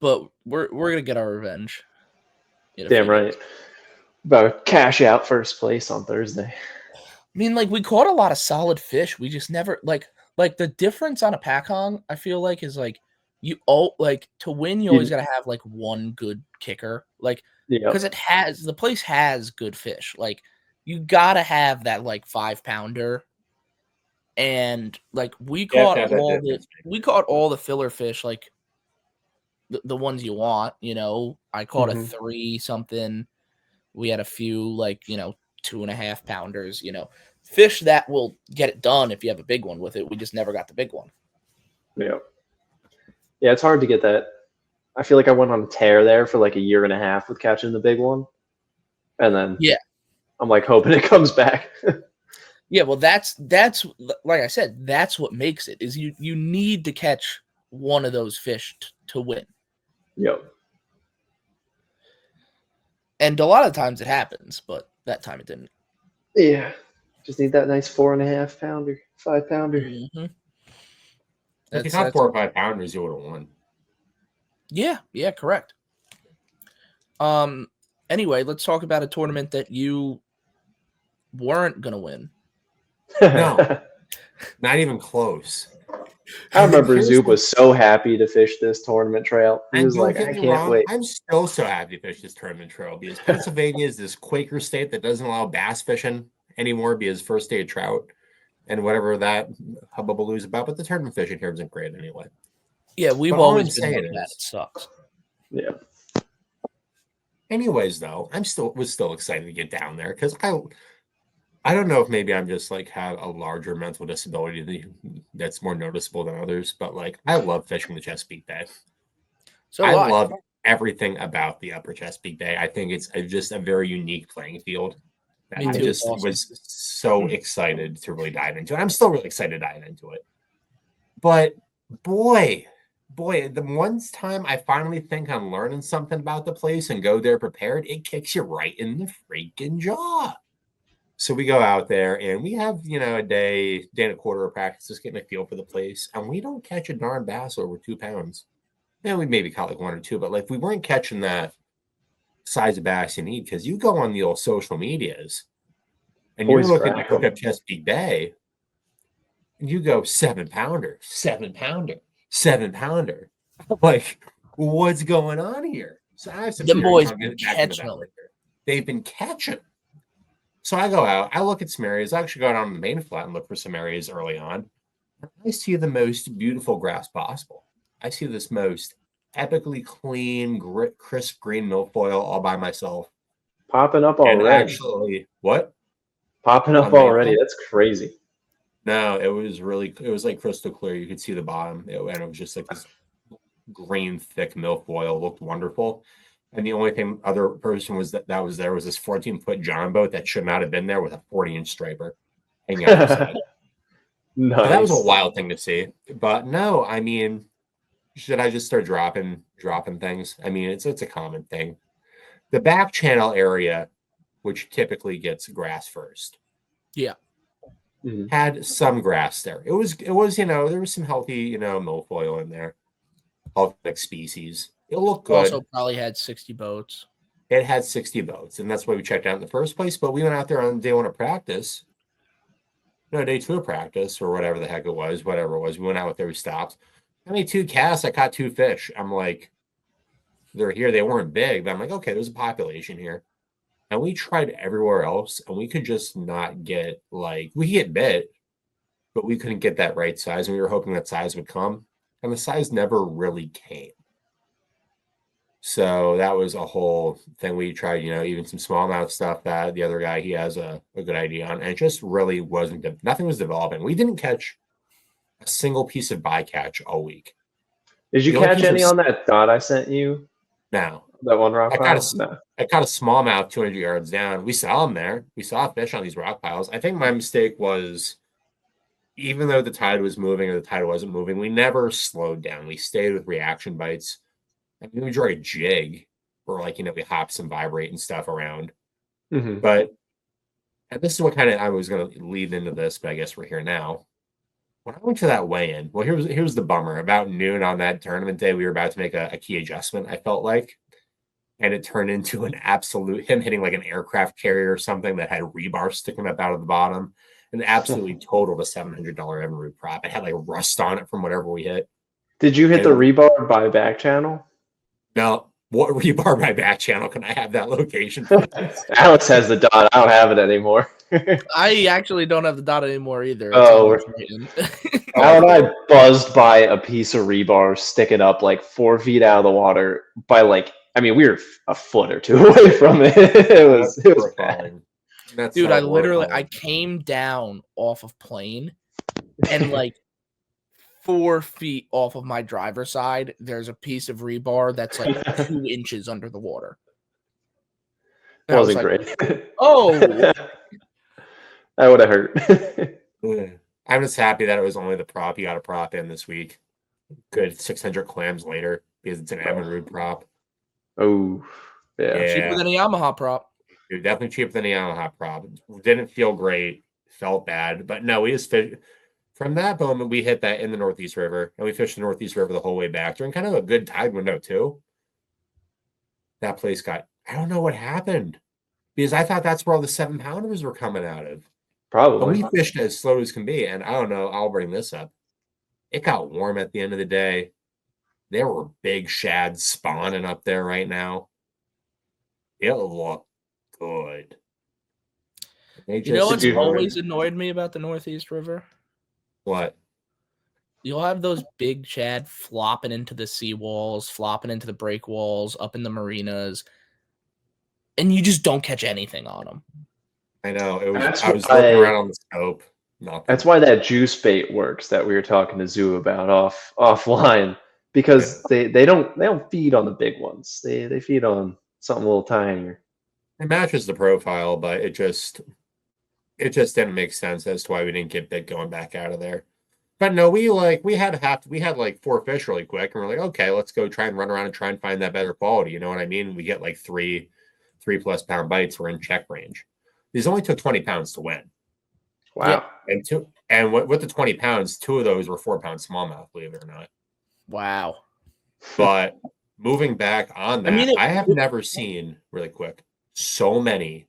But we're gonna get our revenge. Damn right. About to cash out first place on Thursday. I mean, like we caught a lot of solid fish. We just never like the difference on a Pasquotank, I feel like, is like to win, you always gotta have like one good kicker. Like because the place has good fish. Like you gotta have that like 5-pounder. And like we caught all the filler fish, like the ones you want, I caught a 3 something. We had a few like 2.5 pounders, fish that will get it done if you have a big one with it. We just never got the big one. Yeah, it's hard to get that. I feel like I went on a tear there for like a year and a half with catching the big one, and then I'm like hoping it comes back. Yeah, well, that's like I said, that's what makes it is you need to catch one of those fish to win. Yep. And a lot of times it happens, but that time it didn't. Yeah. Just need that nice 4.5 pounder, 5 pounder. Mm-hmm. If you caught 4 or 5 pounders, you would have won. Yeah, correct. Anyway, let's talk about a tournament that you weren't gonna win. No, not even close. I remember Zub was so happy to fish this tournament trail. He was like, I can't wait. I'm still so happy to fish this tournament trail because Pennsylvania is this Quaker state that doesn't allow bass fishing anymore because first day of trout and whatever that hubbub is about. But the tournament fishing here isn't great anyway. Yeah, we've always been like that. It sucks. Yeah. Anyways, though, was still excited to get down there because I don't know if maybe I'm just like have a larger mental disability that's more noticeable than others, but like I love fishing the Chesapeake Bay. So I love everything about the Upper Chesapeake Bay. I think it's just a very unique playing field. I just was so excited to really dive into it. I'm still really excited to dive into it. But boy, the one time I finally think I'm learning something about the place and go there prepared, it kicks you right in the freaking jaw. So we go out there and we have, a day and a quarter of practice just getting a feel for the place. And we don't catch a darn bass over 2 pounds. And we maybe caught like 1 or 2, but like we weren't catching that size of bass you need because you go on the old social medias and you're looking at Chesapeake Bay and you go 7 pounder, 7 pounder, 7 pounder. Like, what's going on here? So I have some boys been catching them. They've been catching. So I go out, I look at some areas. I actually go out on the main flat and look for some areas early on. I see the most beautiful grass possible. I see this most epically clean, crisp green milfoil all by myself. Popping up already. And actually, what? Popping up already. That's crazy. No, it was like crystal clear. You could see the bottom. And it was just like this green, thick milfoil. Looked wonderful. And the only thing other person was that was there was this 14-foot John boat that should not have been there with a 40-inch striper hanging out the side. Nice. So that was a wild thing to see. But no, I mean, should I just start dropping things? I mean, it's a common thing. The back channel area, which typically gets grass first, had some grass there. It was there was some healthy milfoil in there, all species. It looked good. Also probably had 60 boats. It had 60 boats, and that's why we checked out in the first place. But we went out there on day 1 of practice. Day 2 of practice or whatever the heck it was, whatever it was. We went out there, we stopped. I made 2 casts. I caught 2 fish. I'm like, they're here. They weren't big, but I'm like, okay, there's a population here. And we tried everywhere else, and we could just not get we could get bit, but we couldn't get that right size. And we were hoping that size would come, and the size never really came. So that was a whole thing. We tried, even some smallmouth stuff that the other guy, he has a good idea on. And it just really nothing was developing. We didn't catch a single piece of bycatch all week. Did you catch any on that dot I sent you? No. That one rock pile? I caught a smallmouth 200 yards down. We saw him there. We saw a fish on these rock piles. I think my mistake was, even though the tide was moving or the tide wasn't moving, we never slowed down. We stayed with reaction bites. I mean, we drew a jig or we hop some vibrate and stuff around. Mm-hmm. But and this is what I was going to lead into this, but I guess we're here now. When I went to that weigh-in, well, here's the bummer. About noon on that tournament day, we were about to make a key adjustment, I felt like. And it turned into an absolute, him hitting like an aircraft carrier or something that had rebar sticking up out of the bottom. And absolutely totaled a $700 Evinrude prop. It had like rust on it from whatever we hit. Did you hit the rebar by back channel? No. What rebar by back channel can I have that location? Alex has the dot. I don't have it anymore. I actually don't have the dot anymore either. Alan and I buzzed by a piece of rebar sticking up like 4 feet out of the water by we were a foot or 2 away from it. It was bad. Dude, I came down off of plane and 4 feet off of my driver's side, there's a piece of rebar that's 2 inches under the water. And I was Wasn't like, great. oh, That would have hurt. I'm just happy that it was only the prop. You got a prop in this week. Good 600 clams later because it's an Emerald prop. Oh, yeah. cheaper than a Yamaha prop. Dude, definitely cheaper than a Yamaha prop. Didn't feel great. Felt bad. But no, we just fished. From that moment, we hit that in the Northeast River. And we fished the Northeast River the whole way back during kind of a good tide window, too. That place got, I don't know what happened. Because I thought that's where all the 7-pounders were coming out of. Probably. But we fished as slow as can be. And I don't know, I'll bring this up. It got warm at the end of the day. There were big shads spawning up there right now. It looked good. You know what's always annoyed me about the Northeast River? What? You'll have those big shad flopping into the seawalls, flopping into the break walls, up in the marinas, and you just don't catch anything on them. I know. I was looking around on the scope. Nothing. That's why that juice bait works that we were talking to Zoo about offline, because they don't feed on the big ones. They feed on something a little tinier. It matches the profile, but it just didn't make sense as to why we didn't get big going back out of there. But no, we had like 4 fish really quick, and we're like, okay, let's go try and run around and try and find that better quality. You know what I mean? We get like 3+ pound bites. We're in check range. These only took 20 pounds to win. Wow. And with the 20 pounds, 2 of those were 4-pound smallmouth, believe it or not. Wow. But moving back on that, I have never seen, really quick, so many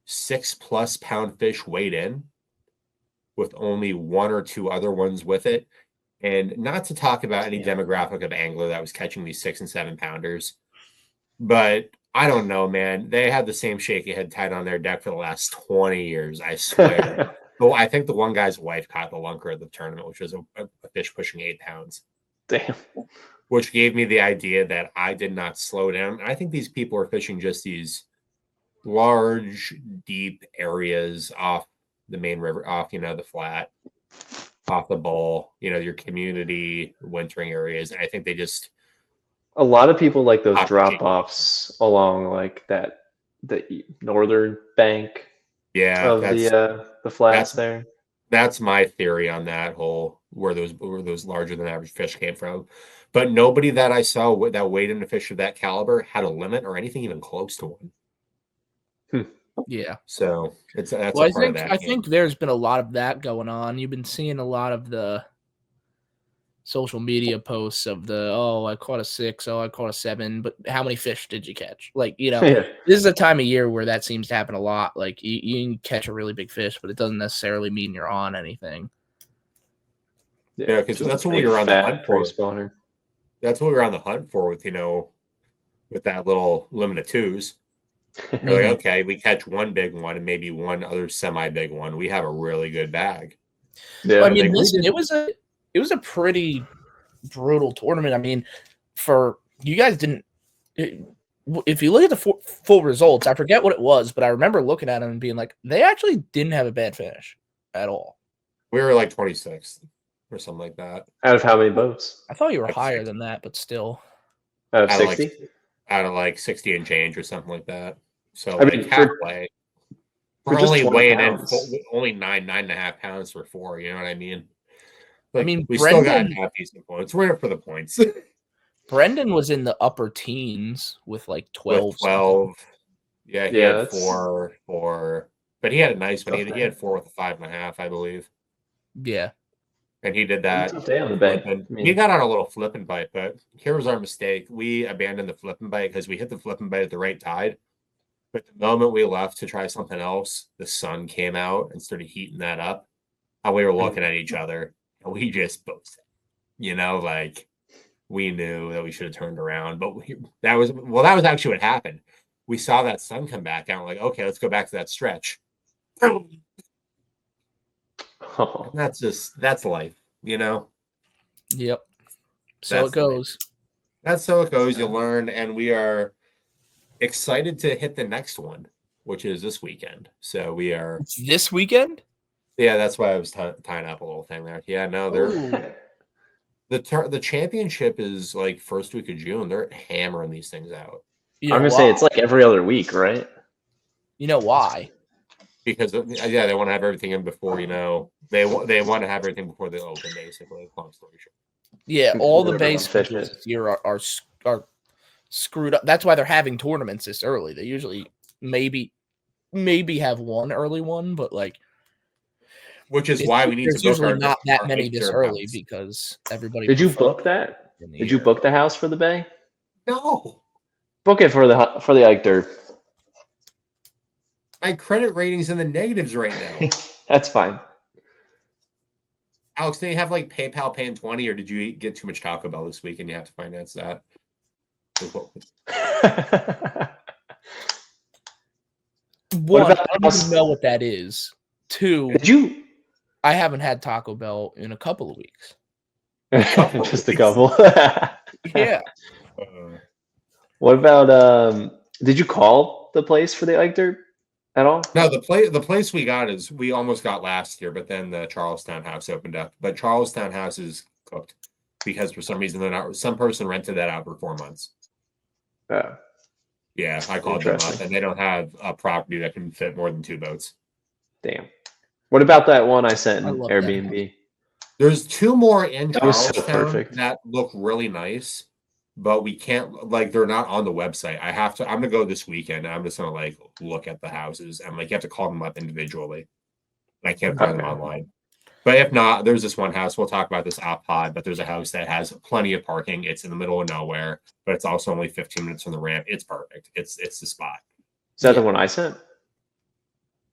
6+ pound fish weighed in with only 1 or 2 other ones with it. And not to talk about any demographic of angler that was catching these 6 and 7 pounders, but I don't know, man. They had the same shaky head tied on their deck for the last 20 years, I swear. But I think the one guy's wife caught the lunker at the tournament, which was a fish pushing 8 pounds. Damn. Which gave me the idea that I did not slow down. I think these people are fishing just these large, deep areas off the main river, off, the flat, off the bowl, your community wintering areas. And I think they just... A lot of people like those drop-offs along like the northern bank of the flats there. That's my theory on that whole where those larger than average fish came from. But nobody that I saw that weighed in a fish of that caliber had a limit or anything even close to one. Yeah. So that's I think there's been a lot of that going on. You've been seeing a lot of the social media posts of I caught a 6, I caught a 7, but how many fish did you catch? Like, this is a time of year where that seems to happen a lot. Like you can catch a really big fish, but it doesn't necessarily mean you're on anything. Yeah, because that's what we were on the hunt for. That's what we were on the hunt for with that little limit of 2s. We're like, okay, we catch one big one and maybe one other semi-big one. We have a really good bag. Yeah, well, I mean, listen, it was a pretty brutal tournament. I mean, for you guys didn't. If you look at the full results, I forget what it was, but I remember looking at them and being like, they actually didn't have a bad finish at all. We were like 26th or something like that. Out of how many boats? I thought you were higher than that, but still. Out of 60? Out of like 60 and change or something like that. So I mean, halfway. We're only weighing in only 9.5 pounds for 4. You know what I mean? Like, I mean, we still got half decent points. We're in it for the points. Brendan was in the upper teens with like 12. With 12. Yeah, he had 4. But he had a nice one. He had 4 with a 5.5, I believe. Yeah. And he did that. He got on a little flipping bite, but here was our mistake. We abandoned the flipping bite because we hit the flipping bite at the right tide. But the moment we left to try something else, the sun came out and started heating that up. And we were looking at each other, and we just both said, like we knew that we should have turned around. But that was actually what happened. We saw that sun come back out. We're like, okay, let's go back to that stretch. Oh. That's life, Yep. So it goes. That's so it goes. You learn, and we are excited to hit the next one, which is this weekend. So we are. It's this weekend? Yeah, that's why I was tying up a little thing there. Yeah, no, they're the championship is like first week of June. They're hammering these things out. I'm gonna say it's like every other week, right? You know why? Because yeah, they want to have everything in before they want to have everything before they open. Basically, long story short. Yeah, all the Everyone base fish schedules it. this year are screwed up. That's why they're having tournaments this early. They usually maybe have one early one, but like, which is why we need to there's book usually our not that our many this Easter early house. because everybody. Did you prefers book that? in the Did you year. book the house for the Bay? No, Book it for the Ike Derb. my credit rating's in the negatives right now. That's fine. Alex, do you have like PayPal paying 20, or did you get too much Taco Bell this week and you have to finance that? One, about I don't even know what that is. Two, Did you? I haven't had Taco Bell in a couple of weeks. Just a couple. Yeah. What about did you call the place for the Ike Derb at all? No, the place we got is we almost got last year, but then the Charlestown house opened up. But Charlestown house is cooked because for some reason they're not. Some person rented that out for 4 months. Oh, Yeah, I called them up, and they don't have a property that can fit more than 2 boats. damn. What about that one I sent I in love Airbnb? There's 2 more in That was so Charlestown perfect. that look really nice, but we can't they're not on the website. I'm gonna go this weekend. I'm just gonna like look at the houses and like you have to call them up individually. And I can't find them online. But if not, there's this one house. We'll talk about this off pod, but there's a house that has plenty of parking. It's in the middle of nowhere, but it's also only 15 minutes from the ramp. It's perfect. It's the spot. Is that the one I sent?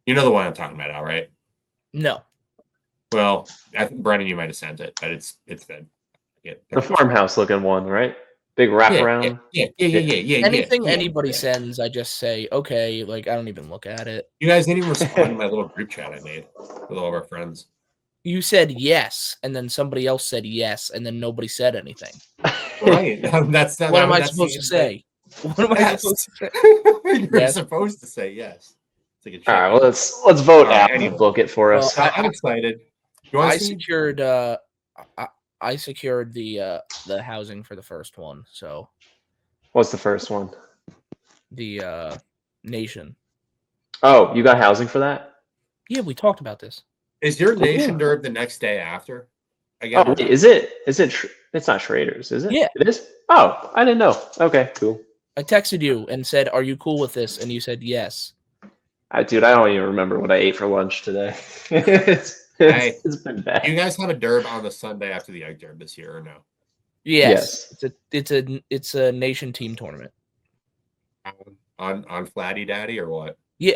You know the one I'm talking about, Al, right? No. Well, I think Brennan, you might have sent it, but it's good. Yeah, The farmhouse looking one, right? Big wraparound. Yeah. Anything anybody sends, I just say, okay, like I don't even look at it. You guys didn't even respond to my little group chat I made with all of our friends. You said yes, and then somebody else said yes, and then nobody said anything. Right. That's What am I supposed to say? What am I supposed to say? You're supposed to say yes. All right, well let's vote out anyway. and book it for us. I'm excited. I secured the housing for the first one. So what's the first one? The Nation. Oh, you got housing for that? Yeah, we talked about this. Is your Nation Derb the next day after? Again, wait, is it? It's not Schrader's, is it? Yeah, it is. Oh, I didn't know. Okay, cool. I texted you and said, "Are you cool with this?" And you said yes. Dude, I don't even remember what I ate for lunch today. It's been bad. You guys have a derb on the Sunday after the Egg Derb this year, or no? Yes. It's a Nation team tournament. On Flatty Daddy or what? Yeah.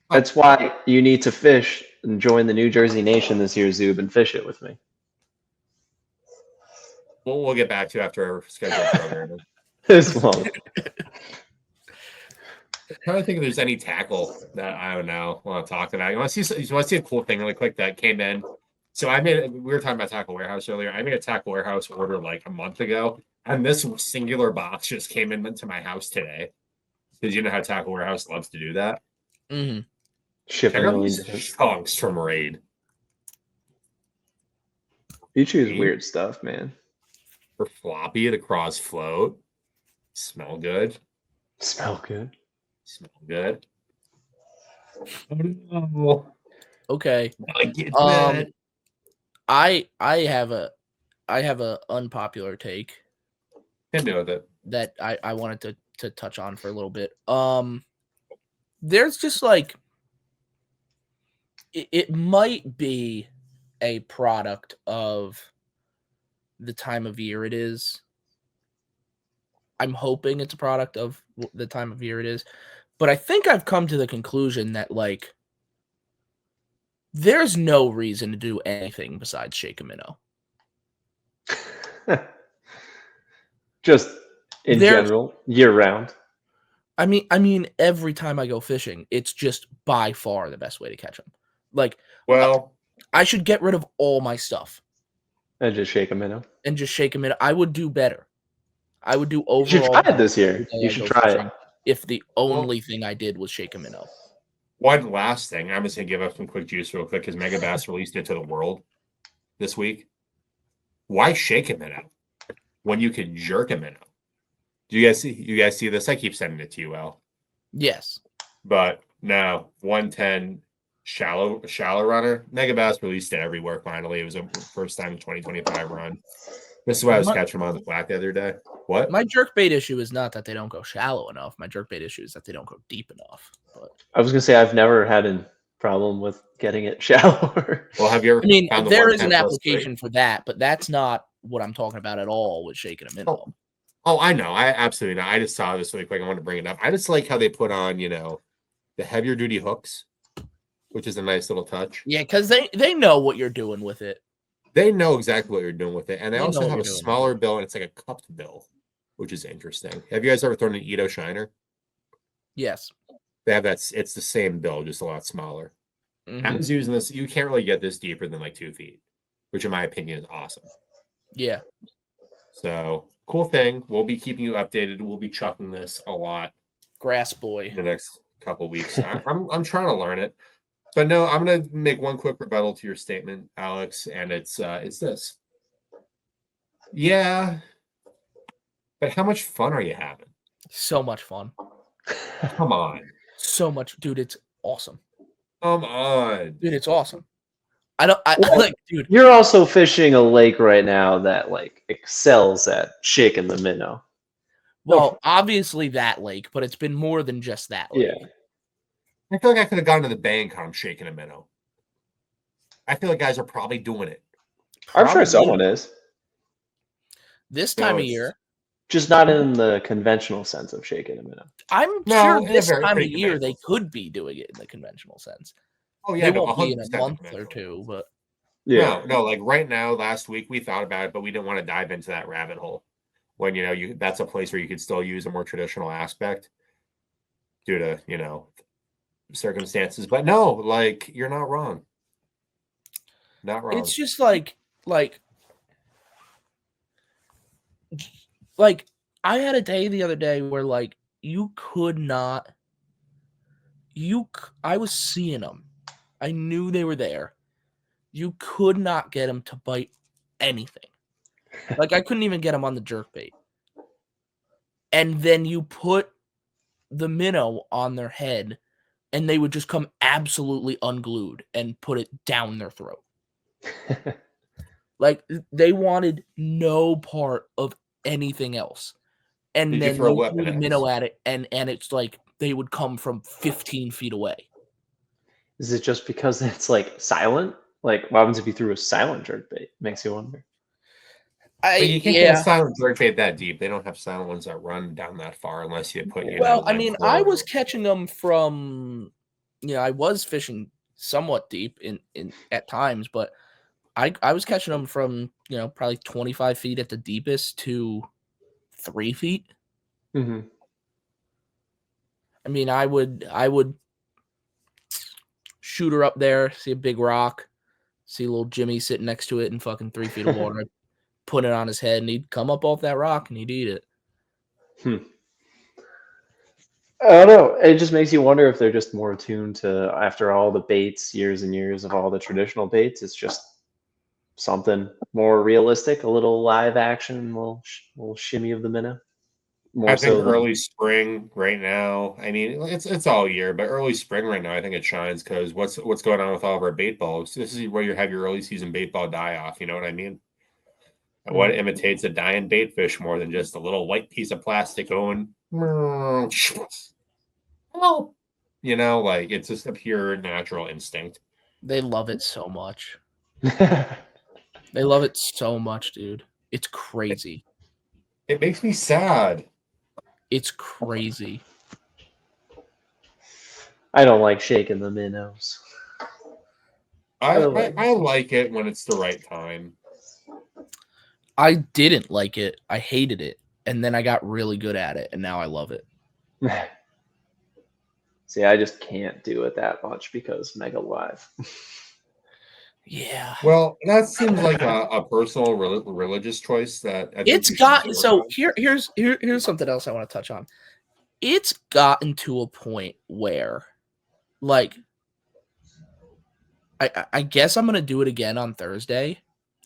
That's why you need to fish and join the New Jersey Nation this year, Zub, and fish it with me. We'll get back to after our scheduled program. This long. I'm trying to think if there's any tackle that I don't know want to talk about. You want to see a cool thing really quick that came in? So we were talking about Tackle Warehouse earlier. I made a Tackle Warehouse order like a month ago, and this singular box just came into my house today. Because you know how Tackle Warehouse loves to do that. Mm-hmm. Shipping chunks from Raid. You choose weird stuff, man. For floppy to cross float. Smell good. Smell good. Smell good. Oh, okay. I have a unpopular take. Can do with it. That I wanted to touch on for a little bit. There's just like it might be a product of the time of year it is. I'm hoping it's a product of the time of year it is, but I think I've come to the conclusion that like there's no reason to do anything besides shake a minnow. Just in general, year round. I mean, every time I go fishing, it's just by far the best way to catch them. Like, well, I should get rid of all my stuff and just shake a minnow. I would do better. I would do overall. You should try it this year. You should try it. If the only thing I did was shake a minnow. One last thing, I'm just gonna give up some quick juice real quick because Mega Bass released it to the world this week. Why shake a minnow when you could jerk a minnow? Do you guys see this? I keep sending it to you, Al. Yes. But No, 110 shallow runner. Megabass released it everywhere finally. It was a first time in 2025 run. This is why I was catching them on the flat the other day. What? My jerkbait issue is not that they don't go shallow enough. My jerkbait issue is that they don't go deep enough. But I was gonna say I've never had a problem with getting it shallower. Well, have you ever I mean, found the there is an 110 plus application for that, but that's not what I'm talking about at all with shaking a minnow. Oh, I know. I absolutely know. I just saw this really quick. I wanted to bring it up. I just like how they put on, the heavier duty hooks, which is a nice little touch. Yeah, because they know what you're doing with it. They know exactly what you're doing with it. And they They know also what have you're a doing. smaller bill, and it's like a cupped bill, which is interesting. Have you guys ever thrown an Edo Shiner? Yes. They have that. It's the same bill, just a lot smaller. I was using this. You can't really get this deeper than like 2 feet, which in my opinion is awesome. Yeah. So cool thing. We'll be keeping you updated. We'll be chucking this a lot Grass boy. in the next couple weeks. I'm trying to learn it, but no, I'm gonna make one quick rebuttal to your statement, Alex, and it's this. Yeah, but how much fun are you having? So much fun. Come on. So much, dude. It's awesome. Come on. Dude, it's awesome. Dude. You're also fishing a lake right now that like excels at shaking the minnow. Well, obviously that lake, but it's been more than just that lake. Yeah. I feel like I could have gone to the bay and caught him shaking a minnow. I feel like guys are probably doing it. I'm sure someone is. This time of year. Just not in the conventional sense of shaking a minnow. I'm sure this time of year they could be doing it in the conventional sense. Oh yeah, they won't be in a month or two, but no, like right now, last week we thought about it, but we didn't want to dive into that rabbit hole. When that's a place where you could still use a more traditional aspect due to circumstances. But no, like you're not wrong. Not wrong. It's just like I had a day the other day where like you could not. I was seeing them. I knew they were there. You could not get them to bite anything. Like I couldn't even get them on the jerkbait. And then you put the minnow on their head, and they would just come absolutely unglued and put it down their throat. Like they wanted no part of anything else. And then you throw the minnow at it, and it's like they would come from 15 feet away. Is it just because it's like silent? Like, what happens if you threw a silent jerkbait? Makes you wonder. But you can't get a silent jerkbait that deep. They don't have silent ones that run down that far unless you put. Well, I mean, I was catching them from. I was fishing somewhat deep in at times, but I was catching them from probably 25 feet at the deepest to 3 feet. Mm-hmm. I mean, I would shoot her up there, see a big rock, see little Jimmy sitting next to it in fucking 3 feet of water. I'd put it on his head, and he'd come up off that rock, and he'd eat it. I don't know. It just makes you wonder if they're just more attuned to, after all the baits, years and years of all the traditional baits, it's just something more realistic, a little live action, a little shimmy of the minnow. I think early spring right now. I mean, it's all year, but early spring right now, I think it shines because what's going on with all of our bait balls? This is where you have your early season bait ball die off. You know what I mean? And what imitates a dying bait fish more than just a little white piece of plastic going? Well, like it's just a pure natural instinct. They love it so much. They love it so much, dude. It's crazy. It makes me sad. It's crazy. I don't like shaking the minnows. I like it when it's the right time. I didn't like it. I hated it. And then I got really good at it, and now I love it. See, I just can't do it that much because Mega Live. Yeah. Well, that seems like a personal religious choice that it's got. So here's something else I want to touch on. It's gotten to a point where, like, I guess I'm gonna do it again on Thursday,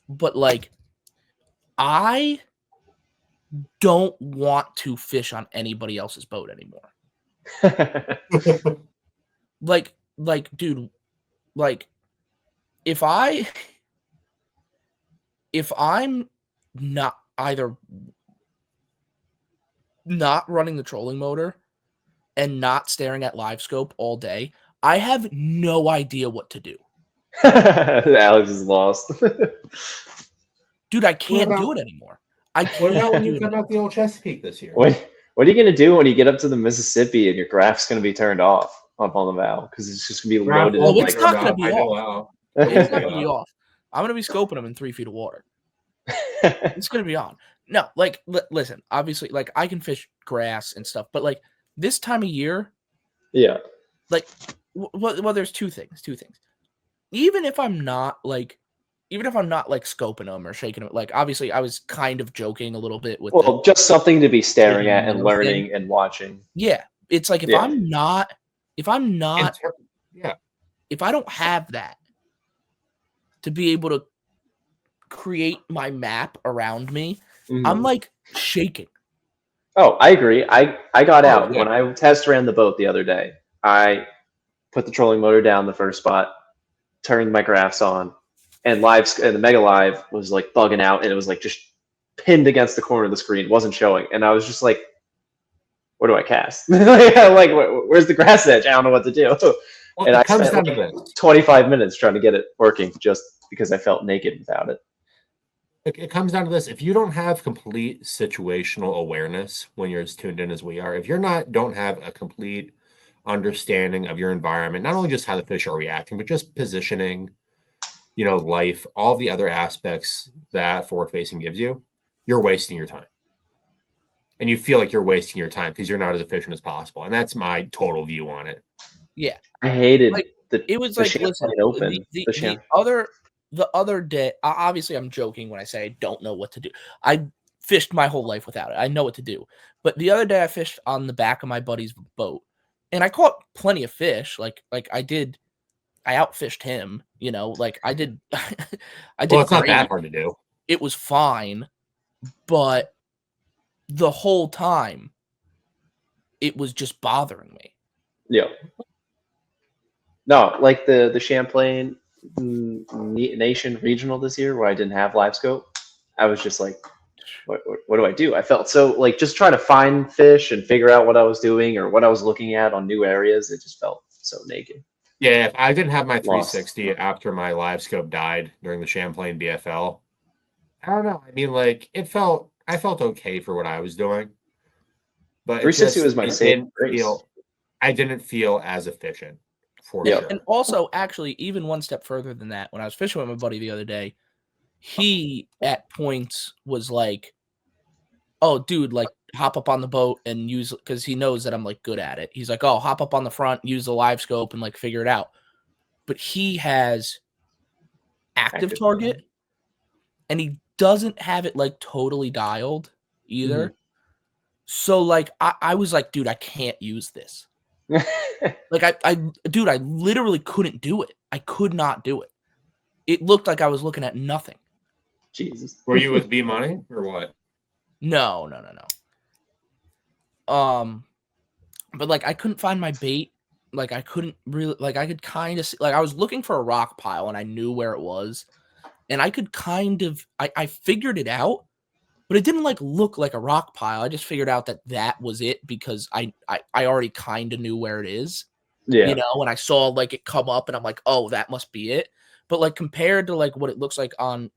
but like, I don't want to fish on anybody else's boat anymore. dude, like if I'm not either not running the trolling motor and not staring at live scope all day, I have no idea what to do. Alex is lost. Dude, I can't do it anymore. What about when you come out the old Chesapeake this year? What are you gonna do when you get up to the Mississippi and your graph's gonna be turned off up on the valve because it's just gonna be loaded? Oh, it's not gonna be off. Wow. It's not gonna be off. I'm gonna be scoping them in 3 feet of water. It's gonna be on. No, like listen, obviously, like I can fish grass and stuff, but like this time of year, yeah, like well, there's two things. Even if I'm not like scoping them or shaking them, like obviously I was kind of joking a little bit with just something to be staring at and learning and watching. Yeah, it's like if I don't have that to be able to create my map around me, I'm like shaking. Oh, I agree. I got out when I test ran the boat the other day. I put the trolling motor down the first spot, turned my graphs on, and the Mega Live was like bugging out, and it was like just pinned against the corner of the screen, wasn't showing, and I was just like, "Where do I cast? Like, where's the grass edge? I don't know what to do." Well, and I spent like 25 minutes trying to get it working just because I felt naked without it. It comes down to this: if you don't have complete situational awareness when you're as tuned in as we are, if you're don't have a complete understanding of your environment, not only just how the fish are reacting, but just positioning, life, all the other aspects that forward facing gives you, you're wasting your time. And you feel like you're wasting your time because you're not as efficient as possible. And that's my total view on it. Yeah. I hated it was like, listen, the other day, obviously I'm joking when I say I don't know what to do. I fished my whole life without it. I know what to do. But the other day I fished on the back of my buddy's boat and I caught plenty of fish. Like I outfished him, like I did. Well, it's not that hard to do. It was fine, but the whole time it was just bothering me. Yeah. No, like the Champlain Nation Regional this year where I didn't have live scope, I was just like, what do I do? I felt so like just trying to find fish and figure out what I was doing or what I was looking at on new areas. It just felt so naked. Yeah, if I didn't have my 360 after my live scope died during the Champlain BFL, I don't know. I mean, like I felt okay for what I was doing, but 360 was my same. I didn't feel as efficient. For sure. And also, actually, even one step further than that, when I was fishing with my buddy the other day, he at points was like, "Oh, dude, like hop up on the boat and use," because he knows that I'm like good at it. He's like, "Oh, hop up on the front, use the live scope, and like figure it out." But he has active target, and he doesn't have it like totally dialed either. Mm-hmm. So like, I was like, "Dude, I can't use this." Like I literally couldn't do it. I could not do it. It looked like I was looking at nothing. Jesus. Were you with B Money or what? No. But like I couldn't find my bait. Like I couldn't really, like I could kind of see, like I was looking for a rock pile and I knew where it was. And I could kind of, I figured it out, but it didn't like look like a rock pile. I just figured out that was it because I already kind of knew where it is. Yeah. When I saw like it come up and I'm like, oh, that must be it. But like compared to like what it looks like on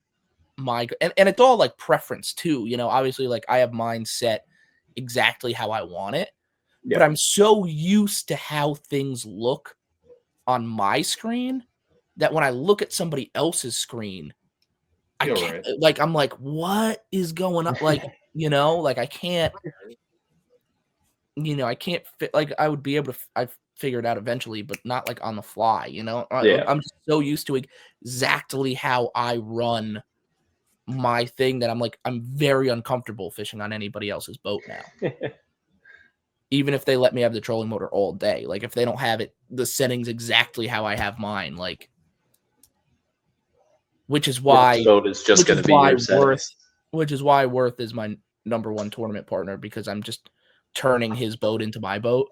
my, and it's all like preference too, obviously like I have mine set exactly how I want it, but I'm so used to how things look on my screen that when I look at somebody else's screen, I can't, like, I'm like, what is going on? Like, like I can't, I can't fit, like I would be able to, I've figured out eventually, but not like on the fly, I'm just so used to exactly how I run my thing that I'm like, I'm very uncomfortable fishing on anybody else's boat now. Even if they let me have the trolling motor all day, like if they don't have it, the settings exactly how I have mine, like, which is why boat is just going to be your settings. Which is why Worth is my #1 tournament partner, because I'm just turning his boat into my boat.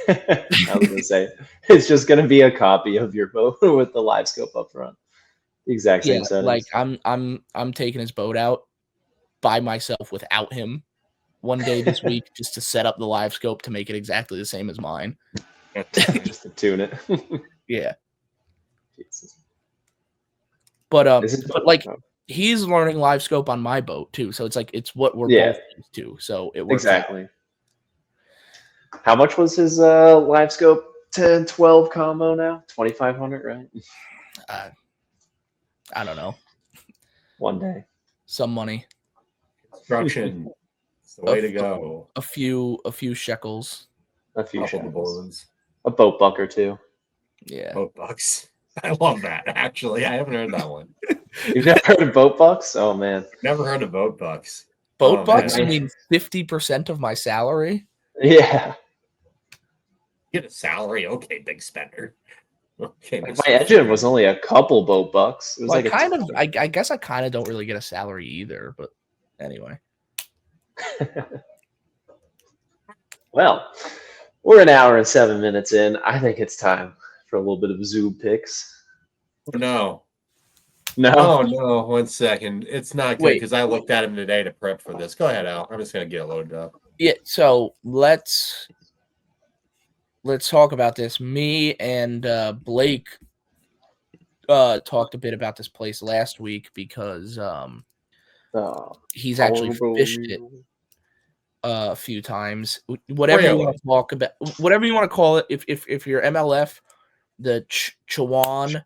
I was gonna say it's just gonna be a copy of your boat with the live scope up front. The exact same settings. Like I'm taking his boat out by myself without him one day this week just to set up the live scope to make it exactly the same as mine. Just to tune it. Yeah. Jesus. But But like he's learning live scope on my boat too, so it's like it's what we're both used to. So it works exactly. Out. How much was his live scope 10-12 combo now? 2,500, right? I don't know. One day. Some money. Construction. It's the way to go. A few shekels. A few shekels. A boat buck or two. Yeah. Boat bucks. I love that, actually. I haven't heard that one. You've never heard of boat bucks? Oh, man. Never heard of boat bucks. Boat bucks? You mean 50% of my salary? Yeah. Get a salary? Okay, big spender. Okay, like my engine was only a couple boat bucks. It was I guess I kind of don't really get a salary either, but anyway. Well, we're an hour and 7 minutes in. I think it's time for a little bit of Zub picks. No. No. Oh, no. 1 second. It's not good because I looked at him today to prep for this. Go ahead, Al. I'm just going to get it loaded up. Yeah, so let's talk about this. Me and Blake talked a bit about this place last week because he's actually fished it a few times. Whatever you want to talk about, whatever you want to call it. If you're MLF, the Chawan.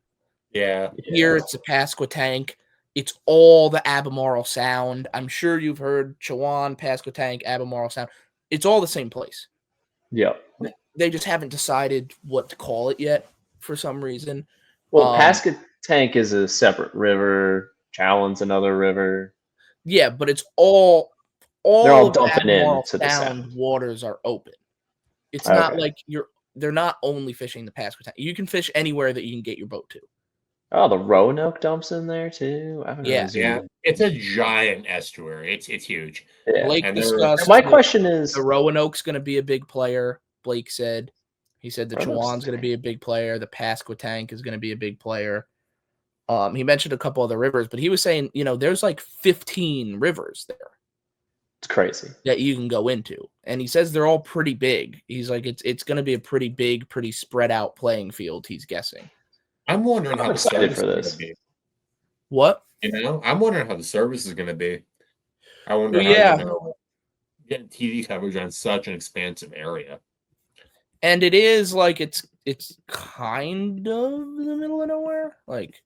Yeah. Here it's the Pasquotank. It's all the Albemarle Sound. I'm sure you've heard Chawan, Pasquotank, Albemarle Sound. It's all the same place. Yeah. They just haven't decided what to call it yet for some reason. Well, Pasquotank is a separate river. Chawan's another river. Yeah, but it's all they're all dumping into the sound. Waters are open. It's not like they're not only fishing the Pasquotank. You can fish anywhere that you can get your boat to. Oh, the Roanoke dumps in there too. Yeah, it's a giant estuary. It's huge. Yeah. Blake discussed. My question is, the Roanoke's going to be a big player. Blake said. He said the Chawan's going to be a big player. The Pasquotank is going to be a big player. He mentioned a couple other rivers, but he was saying, there's like 15 rivers there. It's crazy that you can go into, and he says they're all pretty big. He's like, it's going to be a pretty big, pretty spread out playing field. He's guessing. I'm wondering how excited for this. What? I'm wondering how the service is going to be. I wonder getting TV coverage on such an expansive area. And it is like it's kind of the middle of nowhere. Like,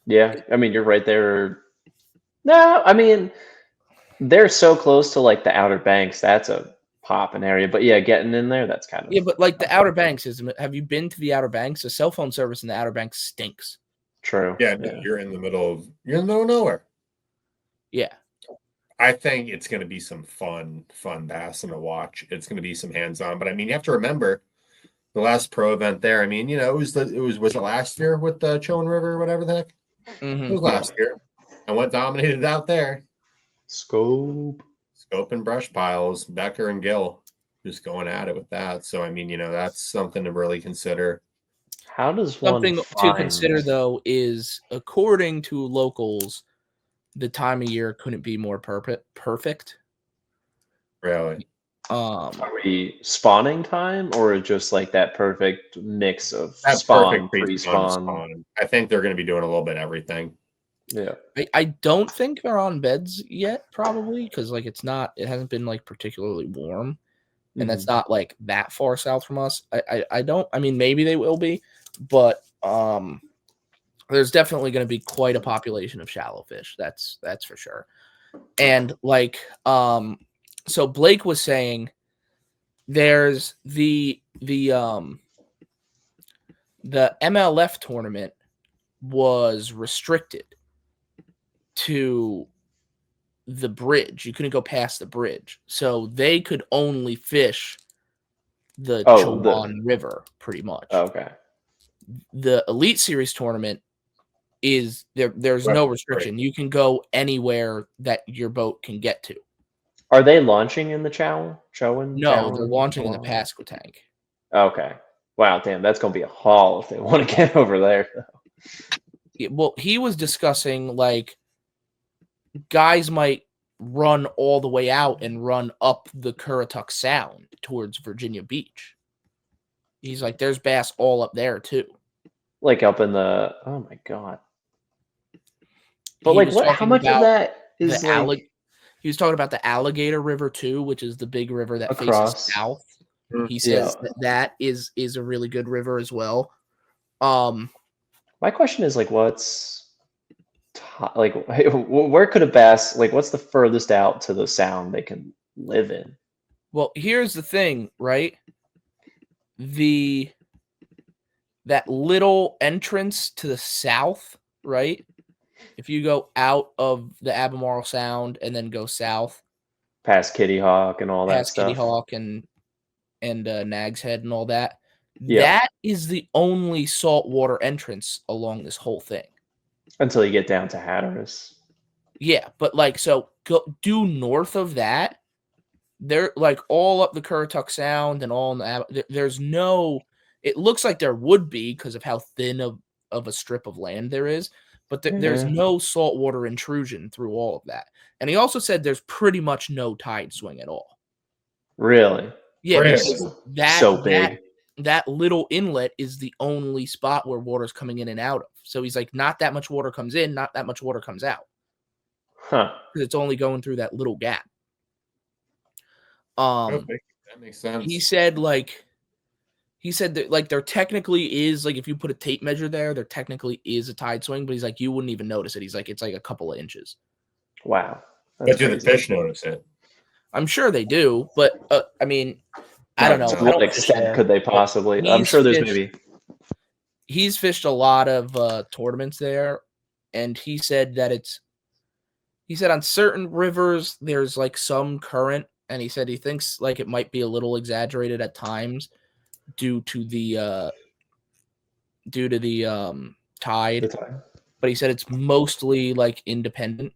yeah, I mean, you're right there. No, I mean, they're so close to like the Outer Banks. That's a popping area, but yeah, getting in there, that's kind of but like the Outer Banks is. Have you been to the Outer Banks? The cell phone service in the Outer Banks stinks. True. Yeah, you're in the middle of nowhere. Yeah. I think it's going to be some fun bassing to watch. It's going to be some hands-on, but I mean, you have to remember the last pro event there. I mean, was it last year with the Chowan River or whatever the heck? Mm-hmm. It was last year. And what dominated out there? Scope and brush piles, Becker and Gill just going at it with that. So, I mean, that's something to really consider. How does something to consider, though, is according to locals, the time of year couldn't be more perfect. Really? Are we spawning time or just like that perfect mix of spawn, pre-spawn? I think they're going to be doing a little bit of everything. Yeah. I don't think they're on beds yet, probably, because like it hasn't been like particularly warm, and that's not like that far south from us. I mean, maybe they will be, but there's definitely going to be quite a population of shallow fish. That's for sure. And like, so Blake was saying there's the MLF tournament was restricted to the bridge. You couldn't go past the bridge. So they could only fish the Chawan River pretty much. Okay. The Elite Series tournament is there's no restriction. You can go anywhere that your boat can get to. Are they launching in the Chowan? No, they're launching in the Pasquotank. Okay. Wow, damn, that's gonna be a haul if they want to get over there. Well, he was discussing like guys might run all the way out and run up the Currituck Sound towards Virginia Beach. He's like, there's bass all up there too. Like up in the oh my god. But He like was what? How talking much of about that the is like he was talking about the Alligator River too, which is the big river that faces across? south. He Yeah. says that is a really good river as well. My question is like, like where could a bass like what's the furthest out to the sound they can live in? Well, here's the thing, right? That little entrance to the south, right? If you go out of the Albemarle Sound and then go south, Past Kitty Hawk and all that past Kitty stuff. Hawk and Nag's Head and all that, Yeah. that is the only saltwater entrance along this whole thing. Until you get down to Hatteras. Yeah, but like so go due north of that, they're like all up the Currituck Sound and all in there's no. It looks like there would be because of how thin of a strip of land there is, but there's Yeah. no saltwater intrusion through all of that. And he also said there's pretty much no tide swing at all. Really? Yeah, Really? because So big. that little inlet is the only spot where water's coming in and out of. So he's like, not that much water comes in, not that much water comes out. Huh. Because it's only going through that little gap. Okay, that makes sense. He said that like there technically is like if you put a tape measure there technically is a tide swing, but he's like you wouldn't even notice it. He's like it's like a couple of inches. Wow. But do the fish notice it? I'm sure they do, but I mean, I don't know. To what extent could they possibly? I'm sure there's maybe. He's fished a lot of tournaments there, and he said on certain rivers there's like some current, and he said he thinks like it might be a little exaggerated at times due to the tide. But he said it's mostly like independent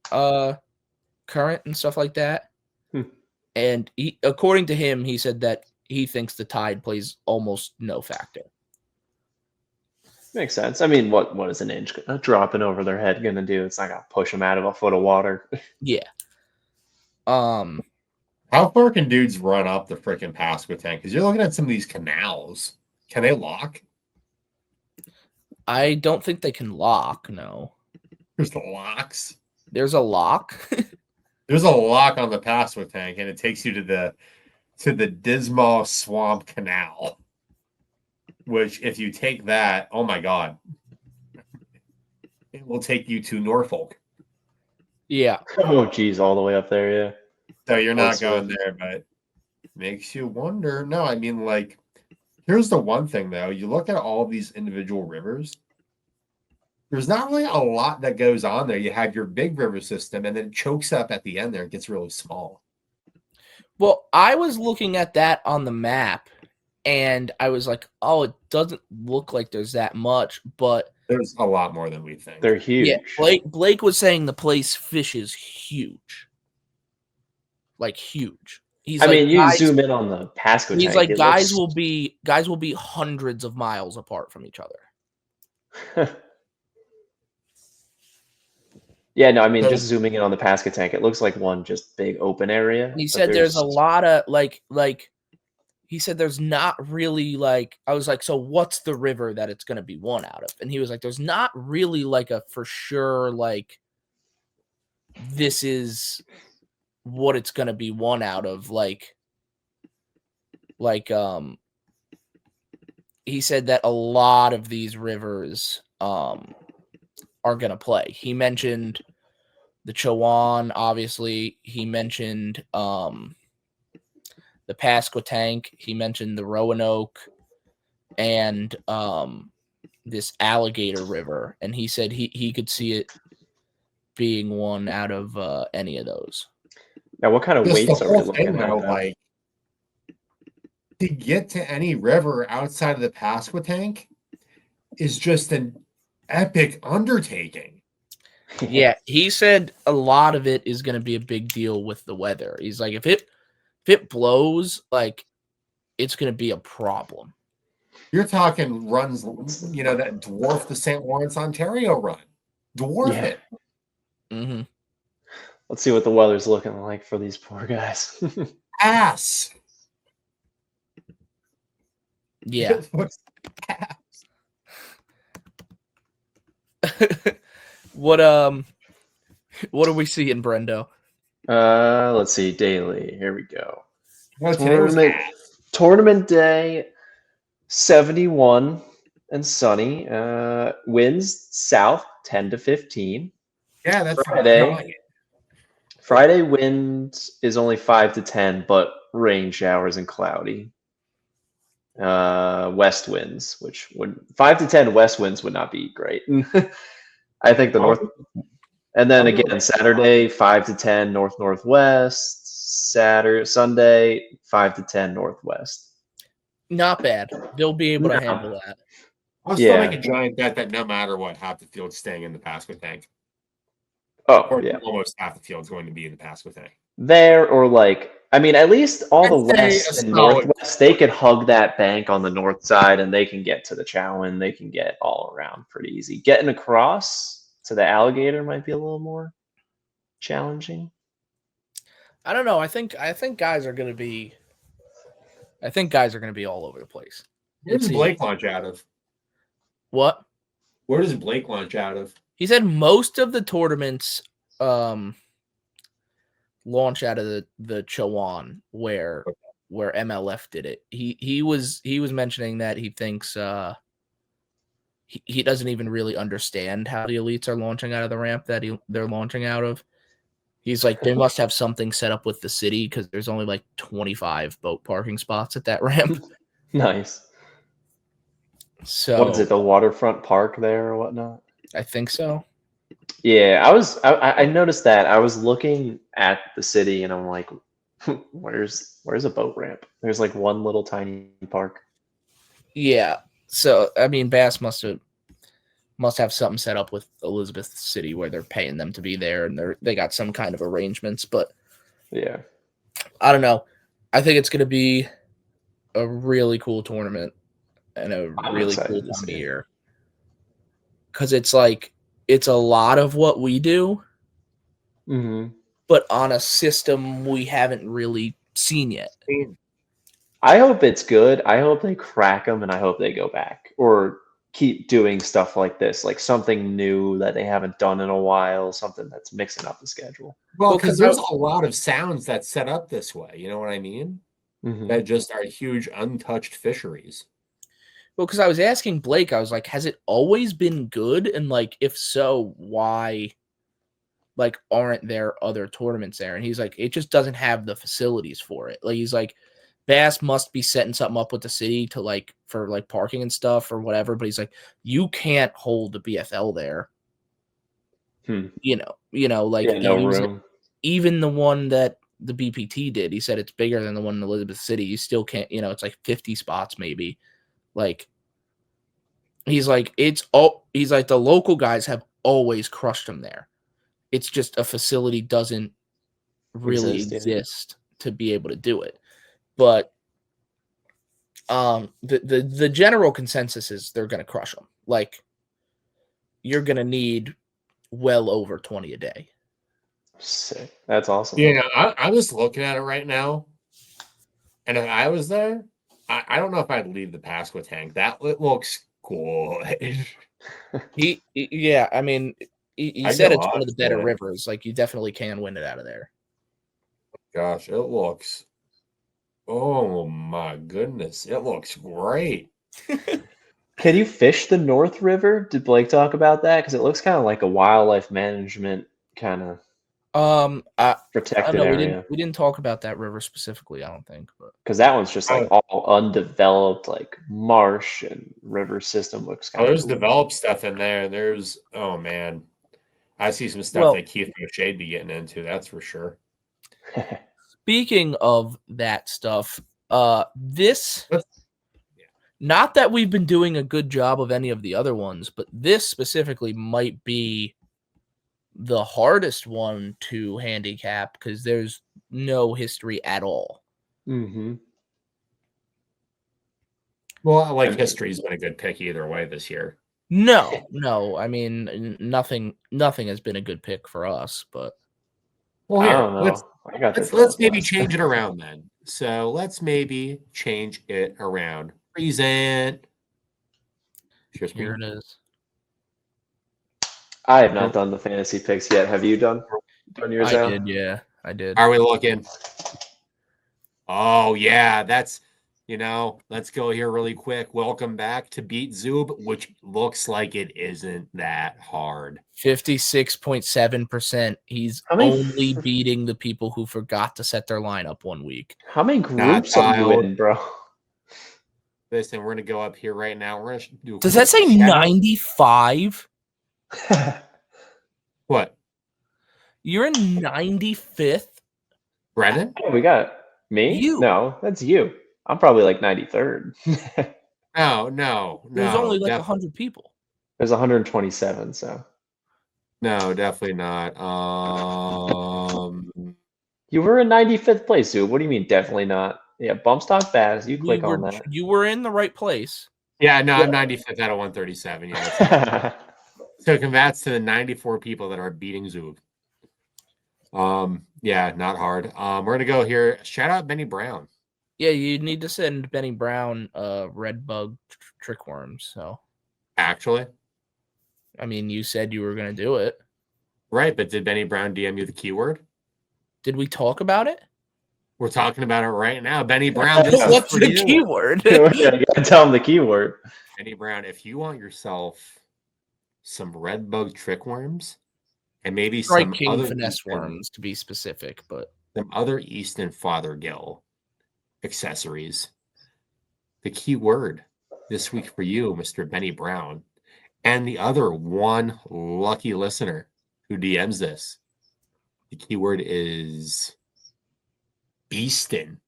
current and stuff like that. And according to him, he said that he thinks the tide plays almost no factor. Makes sense. I mean, what is an inch dropping over their head going to do? It's not going to push them out of a foot of water. Yeah. How far can dudes run up the freaking Pasquotank? Because you're looking at some of these canals. Can they lock? I don't think they can lock. No. There's the locks. There's a lock. There's a lock on the Pasquotank, and it takes you to the Dismal Swamp Canal. Which, if you take that, oh my god, it will take you to Norfolk. Yeah. Oh, geez, all the way up there, yeah. So you're not going there, but makes you wonder. No, I mean, like, here's the one thing, though. You look at all of these individual rivers, there's not really a lot that goes on there. You have your big river system, and then it chokes up at the end there. It gets really small. Well, I was looking at that on the map, and I was like, oh, it doesn't look like there's that much, but there's a lot more than we think. They're huge. Yeah, Blake was saying the place fishes huge. Like huge. I mean, you zoom in on the Pasquotank. He's like, guys will be hundreds of miles apart from each other. Yeah, no, I mean, just zooming in on the Pasquotank, it looks like one just big open area. He said there's a lot of like he said there's not really like I was like, so what's the river that it's gonna be one out of? And he was like, there's not really like a for sure like this is what it's gonna be one out of. Like he said that a lot of these rivers are gonna play. He mentioned the Chowan, obviously. He mentioned the Pasquotank. He mentioned the Roanoke and this Alligator River, and he said he could see it being one out of any of those. Now, what kind of weights are we looking at? Like, to get to any river outside of the Pasquotank is just an epic undertaking. Yeah, he said a lot of it is going to be a big deal with the weather. He's like, if it blows, like it's going to be a problem. You're talking runs, that dwarf the St. Lawrence, Ontario run. Dwarf it. Mm-hmm. Let's see what the weather's looking like for these poor guys. Ass. Yeah. Ass. What are we seeing, Brendo? Let's see, daily. Here we go. Well, today was Tournament day, 71 and sunny. Winds south 10 to 15. Yeah, that's Friday. Friday wind is only 5 to 10, but rain showers and cloudy. West winds, which would 5 to 10 west winds would not be great. I think the north. And then again, Saturday 5 to 10 north northwest. Sunday 5 to 10 northwest. Not bad. They'll be able to handle that. I'll still make a giant bet that no matter what, half the field's staying in the Pasquotank. Almost half the field's going to be in the Pasquotank. There, or at least all the west and northwest, they could hug that bank on the north side and they can get to the Chowan. They can get all around pretty easy. Getting across to the Alligator might be a little more challenging. I don't know. I think guys are going to be. I think guys are going to be all over the place. Where does Blake launch out of? What? Where does Blake launch out of? He said most of the tournaments launch out of the Chowan where MLF did it. He was mentioning that he thinks he doesn't even really understand how the elites are launching out of the ramp that they're launching out of. He's like, they must have something set up with the city because there's only like 25 boat parking spots at that ramp. Nice. So what is it, the waterfront park there or whatnot? I think so. Yeah, I noticed that. I was looking at the city and I'm like, where's a boat ramp? There's like one little tiny park. Yeah. So I mean, Bass must have something set up with Elizabeth City where they're paying them to be there and they got some kind of arrangements, but yeah. I don't know. I think it's going to be a really cool tournament and a really cool time of year. Cuz it's like it's a lot of what we do. Mm-hmm. But on a system we haven't really seen yet. I hope it's good. I hope they crack them and I hope they go back or keep doing stuff like this, like something new that they haven't done in a while, something that's mixing up the schedule. Well, because there's a lot of sounds that set up this way. You know what I mean? Mm-hmm. That just are huge untouched fisheries. Well, because I was asking Blake, I was like, has it always been good? And like, if so, why like aren't there other tournaments there? And he's like, it just doesn't have the facilities for it. Like he's like, Bass must be setting something up with the city to like for like parking and stuff or whatever. But he's like, you can't hold the BFL there. You know, like no room. Even the one that the BPT did, he said it's bigger than the one in Elizabeth City. You still can't, it's like 50 spots maybe. Like he's like, he's like the local guys have always crushed them there. It's just a facility doesn't really exist to be able to do it. But the general consensus is they're going to crush them. Like you're going to need well over 20 a day. Sick. That's awesome. Yeah, I'm just looking at it right now. And if I was there, I don't know if I'd leave the Pasquotank. That looks cool. Yeah, I mean, he said it's one of the better rivers. Like you definitely can win it out of there. Gosh, it looks. Oh my goodness, it looks great. Can you fish the North River? Did Blake talk about that? Because it looks kind of like a wildlife management kind of protected area. We didn't talk about that river specifically, I don't think. Because that one's just like all undeveloped, like marsh and river system looks kind of there's cool. Developed stuff in there. There's man, I see some stuff that Keith O'Shea'd be getting into. That's for sure. Speaking of that stuff, not that we've been doing a good job of any of the other ones, but this specifically might be the hardest one to handicap because there's no history at all. Mm-hmm. Well, like history's been a good pick either way this year. No. I mean, nothing has been a good pick for us, but well, I here, don't know. let's maybe change it around then. So let's maybe change it around. Present. here it is. I have not done the fantasy picks yet. Have you done yours out? Did, yeah. I did. Are we looking? Oh, yeah. That's, let's go here really quick. Welcome back to Beat Zub, which looks like it isn't that hard. 56.7%. He's only beating the people who forgot to set their lineup 1 week. How many groups are you in, bro? Listen, we're going to go up here right now. We're going to do. Does that say 95? What? You're in 95th? Brennan? Oh, we got me? You. No, that's you. I'm probably like 93rd. No. There's only like 100 people. There's 127, so. No, definitely not. You were in 95th place, dude. What do you mean, definitely not? Yeah, bump stock Baz. You click on that. You were in the right place. Yeah, no, I'm 95th out of 137. Yeah. So congrats to the 94 people that are beating Zub. Yeah, not hard. We're gonna go here. Shout out Benny Brown. Yeah, you need to send Benny Brown red bug trick worms. So actually, I mean, you said you were gonna do it, right? But did Benny Brown DM you the keyword? Did we talk about it? We're talking about it right now. Benny Brown. What's the keyword? You gotta tell him the keyword. Benny Brown, if you want yourself some red bug trick worms and maybe some King other finesse worms to be specific, but some other Easton Fothergill accessories, the keyword this week for you, Mr. Benny Brown, and the other one lucky listener who DMs this, the keyword is Beaston.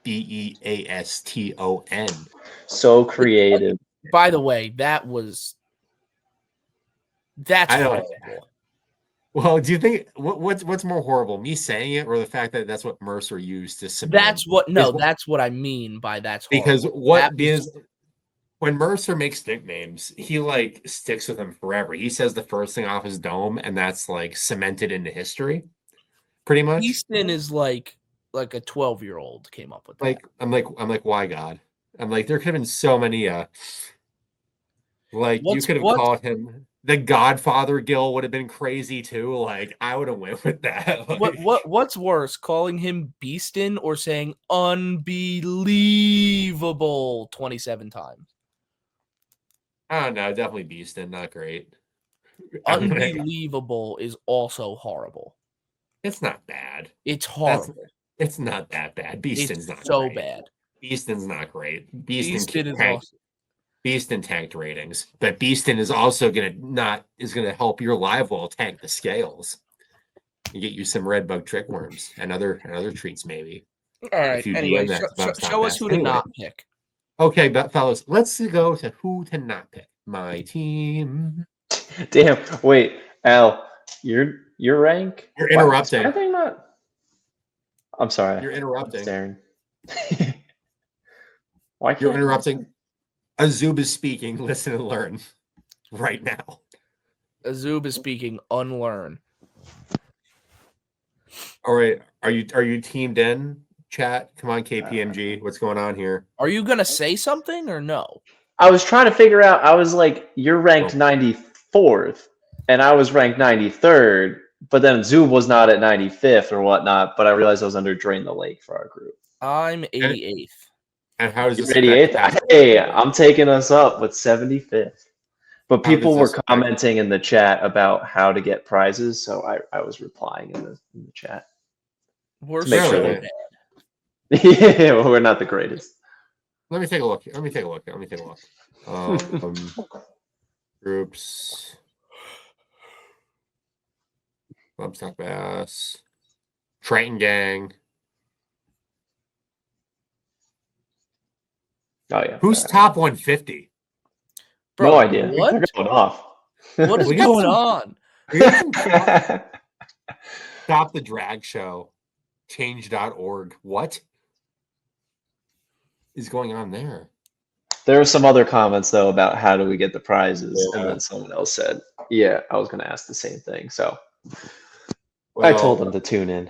Beaston. So creative. By the way, that's horrible. Well, do you think what's more horrible, me saying it or the fact that that's what Mercer used to submit? That's what I mean by that's horrible. Because when Mercer makes nicknames, he like sticks with them forever. He says the first thing off his dome, and that's like cemented into history, pretty much. Easton is like a 12-year-old came up with that. Like I'm like, why God? I'm like, there could have been so many you could have called him the Godfather Gill would have been crazy too. Like I would have went with that. Like, what's worse, calling him Beaston or saying unbelievable 27 times? I don't know, definitely Beaston, not great. Unbelievable is also horrible. It's not bad. It's horrible. It's not that bad. Beaston's not so great. bad. Beaston's not great. Beaston tanked ratings, but Beaston is also gonna help your live wall tank the scales and get you some red bug trick worms and other treats maybe. All right. Anyway, show us who to not pick. Okay, but fellas, let's go to who to not pick. My team. Damn. Wait, Al, your rank. You're interrupting. I think not. I'm sorry. You're interrupting. Why you're interrupting? Azub is speaking. Listen and learn right now. Azub is speaking. Unlearn. All right. Are you teamed in? Chat. Come on, KPMG. What's going on here? Are you gonna say something or no? I was trying to figure out. I was like, you're ranked 94th, and I was ranked 93rd. But then Zub was not at 95th or whatnot. But I realized I was under Drain the Lake for our group. I'm 88th. And how is this 88th? Hey, I'm taking us up with 75th. But people were commenting in the chat about how to get prizes, so I was replying in the chat. We're so bad. Yeah, well, we're not the greatest. Let me take a look. Groups. Bumstock Bass. Triton Gang. Oh yeah. Who's top 150? Bro, no idea. What? They're going off. What is going on? Stop the drag show. Change.org. What is going on there? There were some other comments though about how do we get the prizes, and Yeah. then someone else said, "Yeah, I was going to ask the same thing." So I Well, told them to tune in.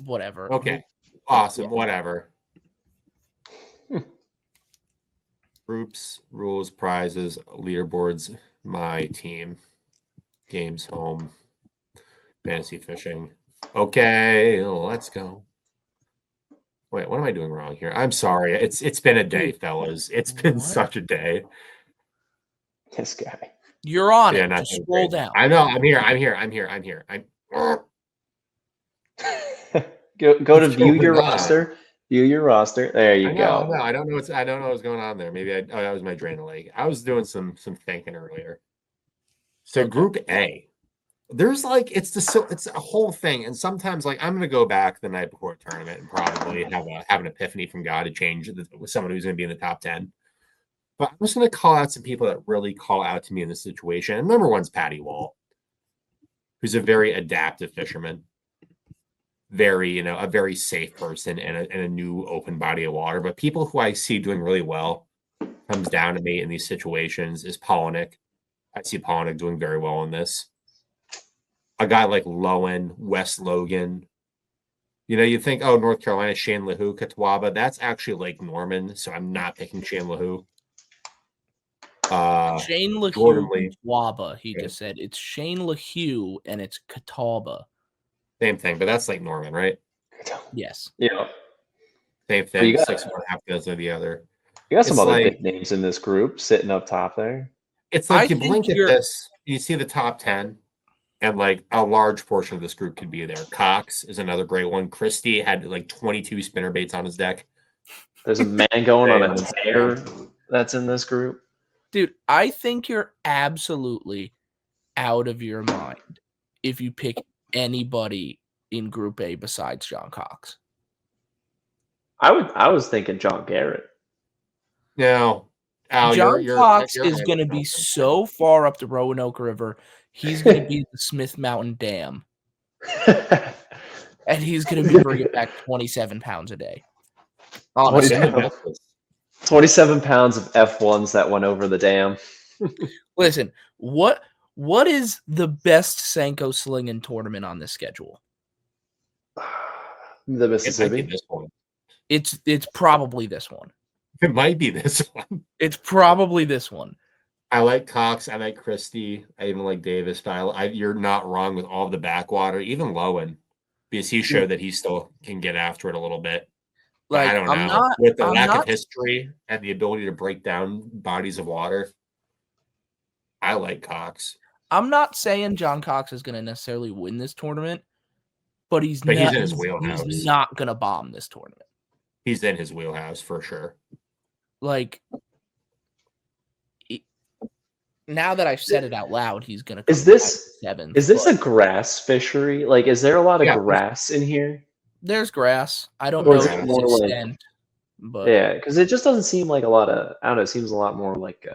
Whatever. okay. Awesome. Yeah. Whatever. Groups, rules, prizes, leaderboards, my team, games, home, fantasy fishing. Okay, let's go. Wait, what am I doing wrong here? I'm sorry. It's been a day, fellas. It's been What? such a day. This guy. You're on Yeah, it. not Just doing scroll great. down. I know. I'm here. Go to What's view your going on? roster. View your roster. There you go. I don't know what's going on there. Maybe that was my adrenaline. I was doing some thinking earlier. So Okay. Group A, there's like it's a whole thing, and sometimes like I'm gonna go back the night before a tournament and probably have an epiphany from God to change with someone who's gonna be in the top 10. But I'm just gonna call out some people that really call out to me in this situation. And number one's Patty Wall, who's a very adaptive fisherman, very a very safe person in a new open body of water. But people who I see doing really well comes down to me in these situations is Polinick. I see Polinick doing very well in this. A guy like Lowen, West Logan. You think, oh, North Carolina, Shane LaHoo, Catawba. That's actually Lake Norman, so I'm not picking Shane LaHoo. Shane Jordan LaHue, Lee. Catawba. He Okay. just said it's Shane LaHue and it's Catawba. Same thing, but that's Lake Norman, right? Yes. Yeah. Same But you thing. got- 6.5 goes of the other. You got some It's other like- big names in this group sitting up top there. It's like I you think blink at you're- this, you see the top 10, and like a large portion of this group could be there. Cox is another great one. Christie had like 22 spinner baits on his deck. There's a man going on a Yeah. tear that's in this group. Dude, I think you're absolutely out of your mind if you pick anybody in Group A besides John Cox. I was thinking John Garrett. No. Al, John Cox you're is right going to about be that. so far up the Roanoke River. He's going to be at the Smith Mountain Dam, and he's going to be bringing back 27 pounds a day. Honestly. In the Memphis. 27 pounds of F1s that went over the dam. Listen, what is the best Senko slinging tournament on this schedule? The It might be Mississippi. this one. It's probably this one. It might be this one. It's probably this one. I like Cox. I like Christie. I even like Davis. But you're not wrong with all the backwater, even Lowen, because he showed that he still can get after it a little bit. Like I don't I'm know. not With the I'm lack not of history and the ability to break down bodies of water, I like Cox. I'm not saying John Cox is going to necessarily win this tournament, but he's But not, he's in his wheelhouse. He's not going to bomb this tournament. He's in his wheelhouse for sure. Like now that I've said it out loud, he's going to. Is this 7? Is this a grass fishery? Like, is there a lot of Yeah. grass in here? There's grass. I don't Or know is to it this more like- extent, but Yeah, because it just doesn't seem like a lot of. I don't know. It seems a lot more like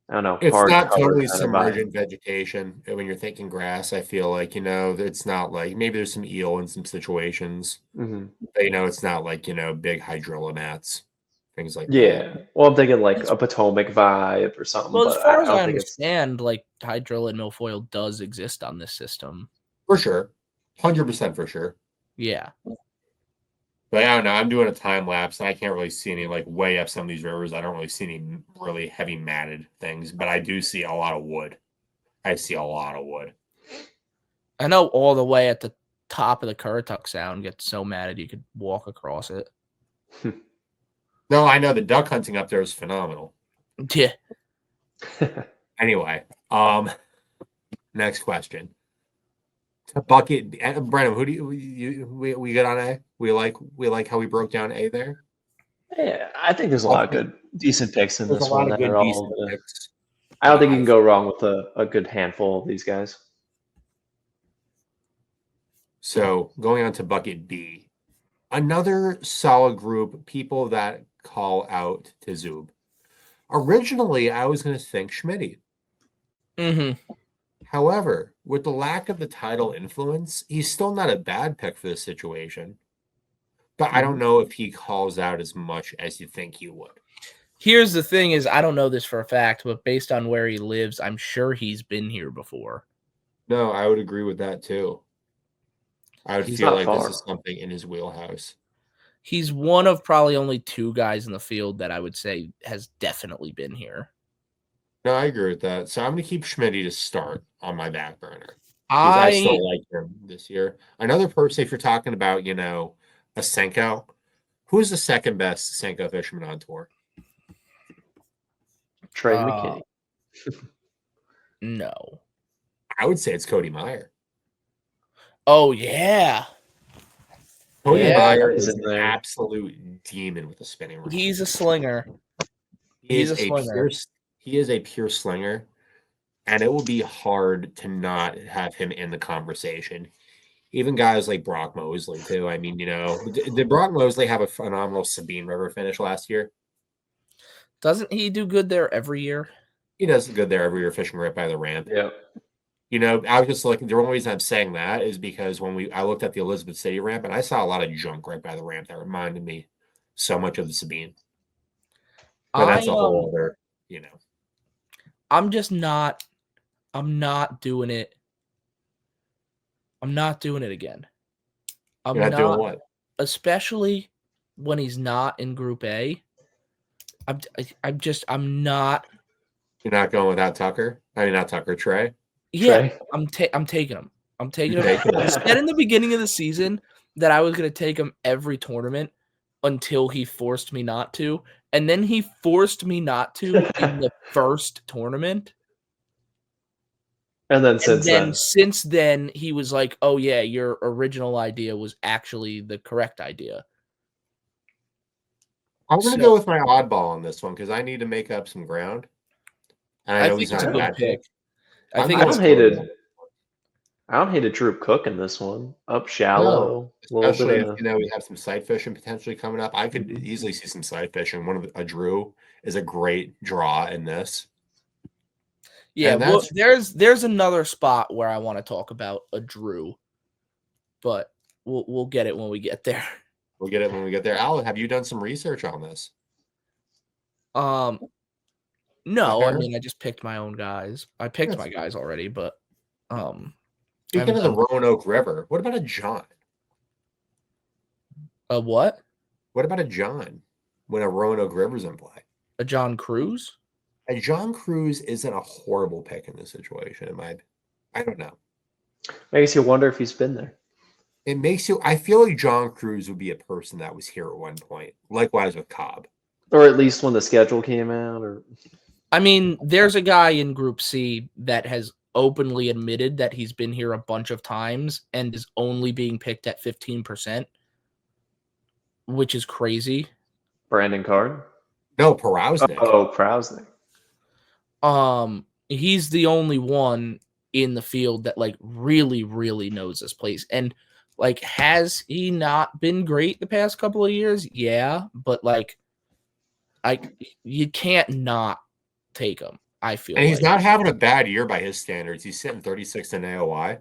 I don't know. It's hard not color totally kind of submergent vegetation. When you're thinking grass, I feel like, it's not like maybe there's some eel in some situations. vibe. But, it's not like, big hydrolomats, things like that. Yeah. Well, I'm thinking like a Potomac vibe or something. well, as but far as don't I think it's. understand, like hydrilla and milfoil does exist on this system. For sure. 100% for sure. Yeah. But I don't know. I'm doing a time lapse, and I can't really see any, like, way up some of these rivers. I don't really see any really heavy matted things, but I do see a lot of wood. I see a lot of wood. I know all the way at the top of the Currituck Sound gets so matted you could walk across it. No, I know the duck hunting up there is phenomenal. Yeah. Anyway, next question. Bucket, Brennan, who do we get on A? We like how we broke down A there. Yeah, I think there's a lot of good, decent picks in There's this a lot one. of That good are decent all, picks. I don't think you can go wrong with a good handful of these guys. So going on to bucket B, another solid group, people that call out to Zub. Originally, I was going to think Schmitty. Mm-hmm. However, with the lack of the title influence, he's still not a bad pick for this situation. but I don't know if he calls out as much as you think he would. Here's the thing is, I don't know this for a fact, but based on where he lives, I'm sure he's been here before. No, I would agree with that too. I would He's feel not like far. this is something in his wheelhouse. He's one of probably only 2 guys in the field that I would say has definitely been here. No, I agree with that. So I'm going to keep Schmitty to start on my back burner. Because I still like him this year. Another person, if you're talking about, a Senko, who's the second best Senko fisherman on tour? Trey McKinney. No. I would say it's Cody Meyer. Oh, yeah. Cody Meyer he's is in an there. absolute demon with a spinning rod. He's a slinger. He is a pure slinger, and it will be hard to not have him in the conversation. Even guys like Brock Mosley, too. I mean, did Brock Mosley have a phenomenal Sabine River finish last year? Doesn't he do good there every year? He does good there every year fishing right by the ramp. Yeah. I was just looking. The only reason I'm saying that is because I looked at the Elizabeth City ramp and I saw a lot of junk right by the ramp that reminded me so much of the Sabine. But that's a whole other, I'm not doing it. I'm not doing it again. You're not doing what? Especially when he's not in Group A. I'm not. You're not going without Tucker? I mean, not Tucker, Trey. Yeah, Trey? I'm taking him. I'm taking him. I said in the beginning of the season that I was going to take him every tournament until he forced me not to. And then he forced me not to in the first tournament. And then since then, he was like, oh, yeah, your original idea was actually the correct idea. I'm going to go with my oddball on this one because I need to make up some ground. And I know he's not a bad pick. I don't hate a Droop Cook in this one. Up shallow. No, especially if we have some sight fishing potentially coming up. I could easily see some sight fishing. A Drew is a great draw in this. Yeah, well, there's another spot where I want to talk about a Drew, but we'll get it when we get there. We'll get it when we get there. Al, have you done some research on this? No, I mean I just picked my own guys. I picked my guys already, but speaking of the Roanoke River, what about a John? A what? What about a John when a Roanoke River's in play? A John Cruz? A John Cruz isn't a horrible pick in this situation. I don't know. Makes you wonder if he's been there. It makes you. I feel like John Cruz would be a person that was here at one point. Likewise with Cobb, or at least when the schedule came out. Or I mean, there's a guy in Group C that has openly admitted that he's been here a bunch of times and is only being picked at 15%, which is crazy. Brandon Card? No, Prouznik. Oh, Prouznik. He's the only one in the field that really, really knows this place. And has he not been great the past couple of years? Yeah, but you can't not take him. I feel. And he's not having a bad year by his standards. He's sitting 36th in AOY.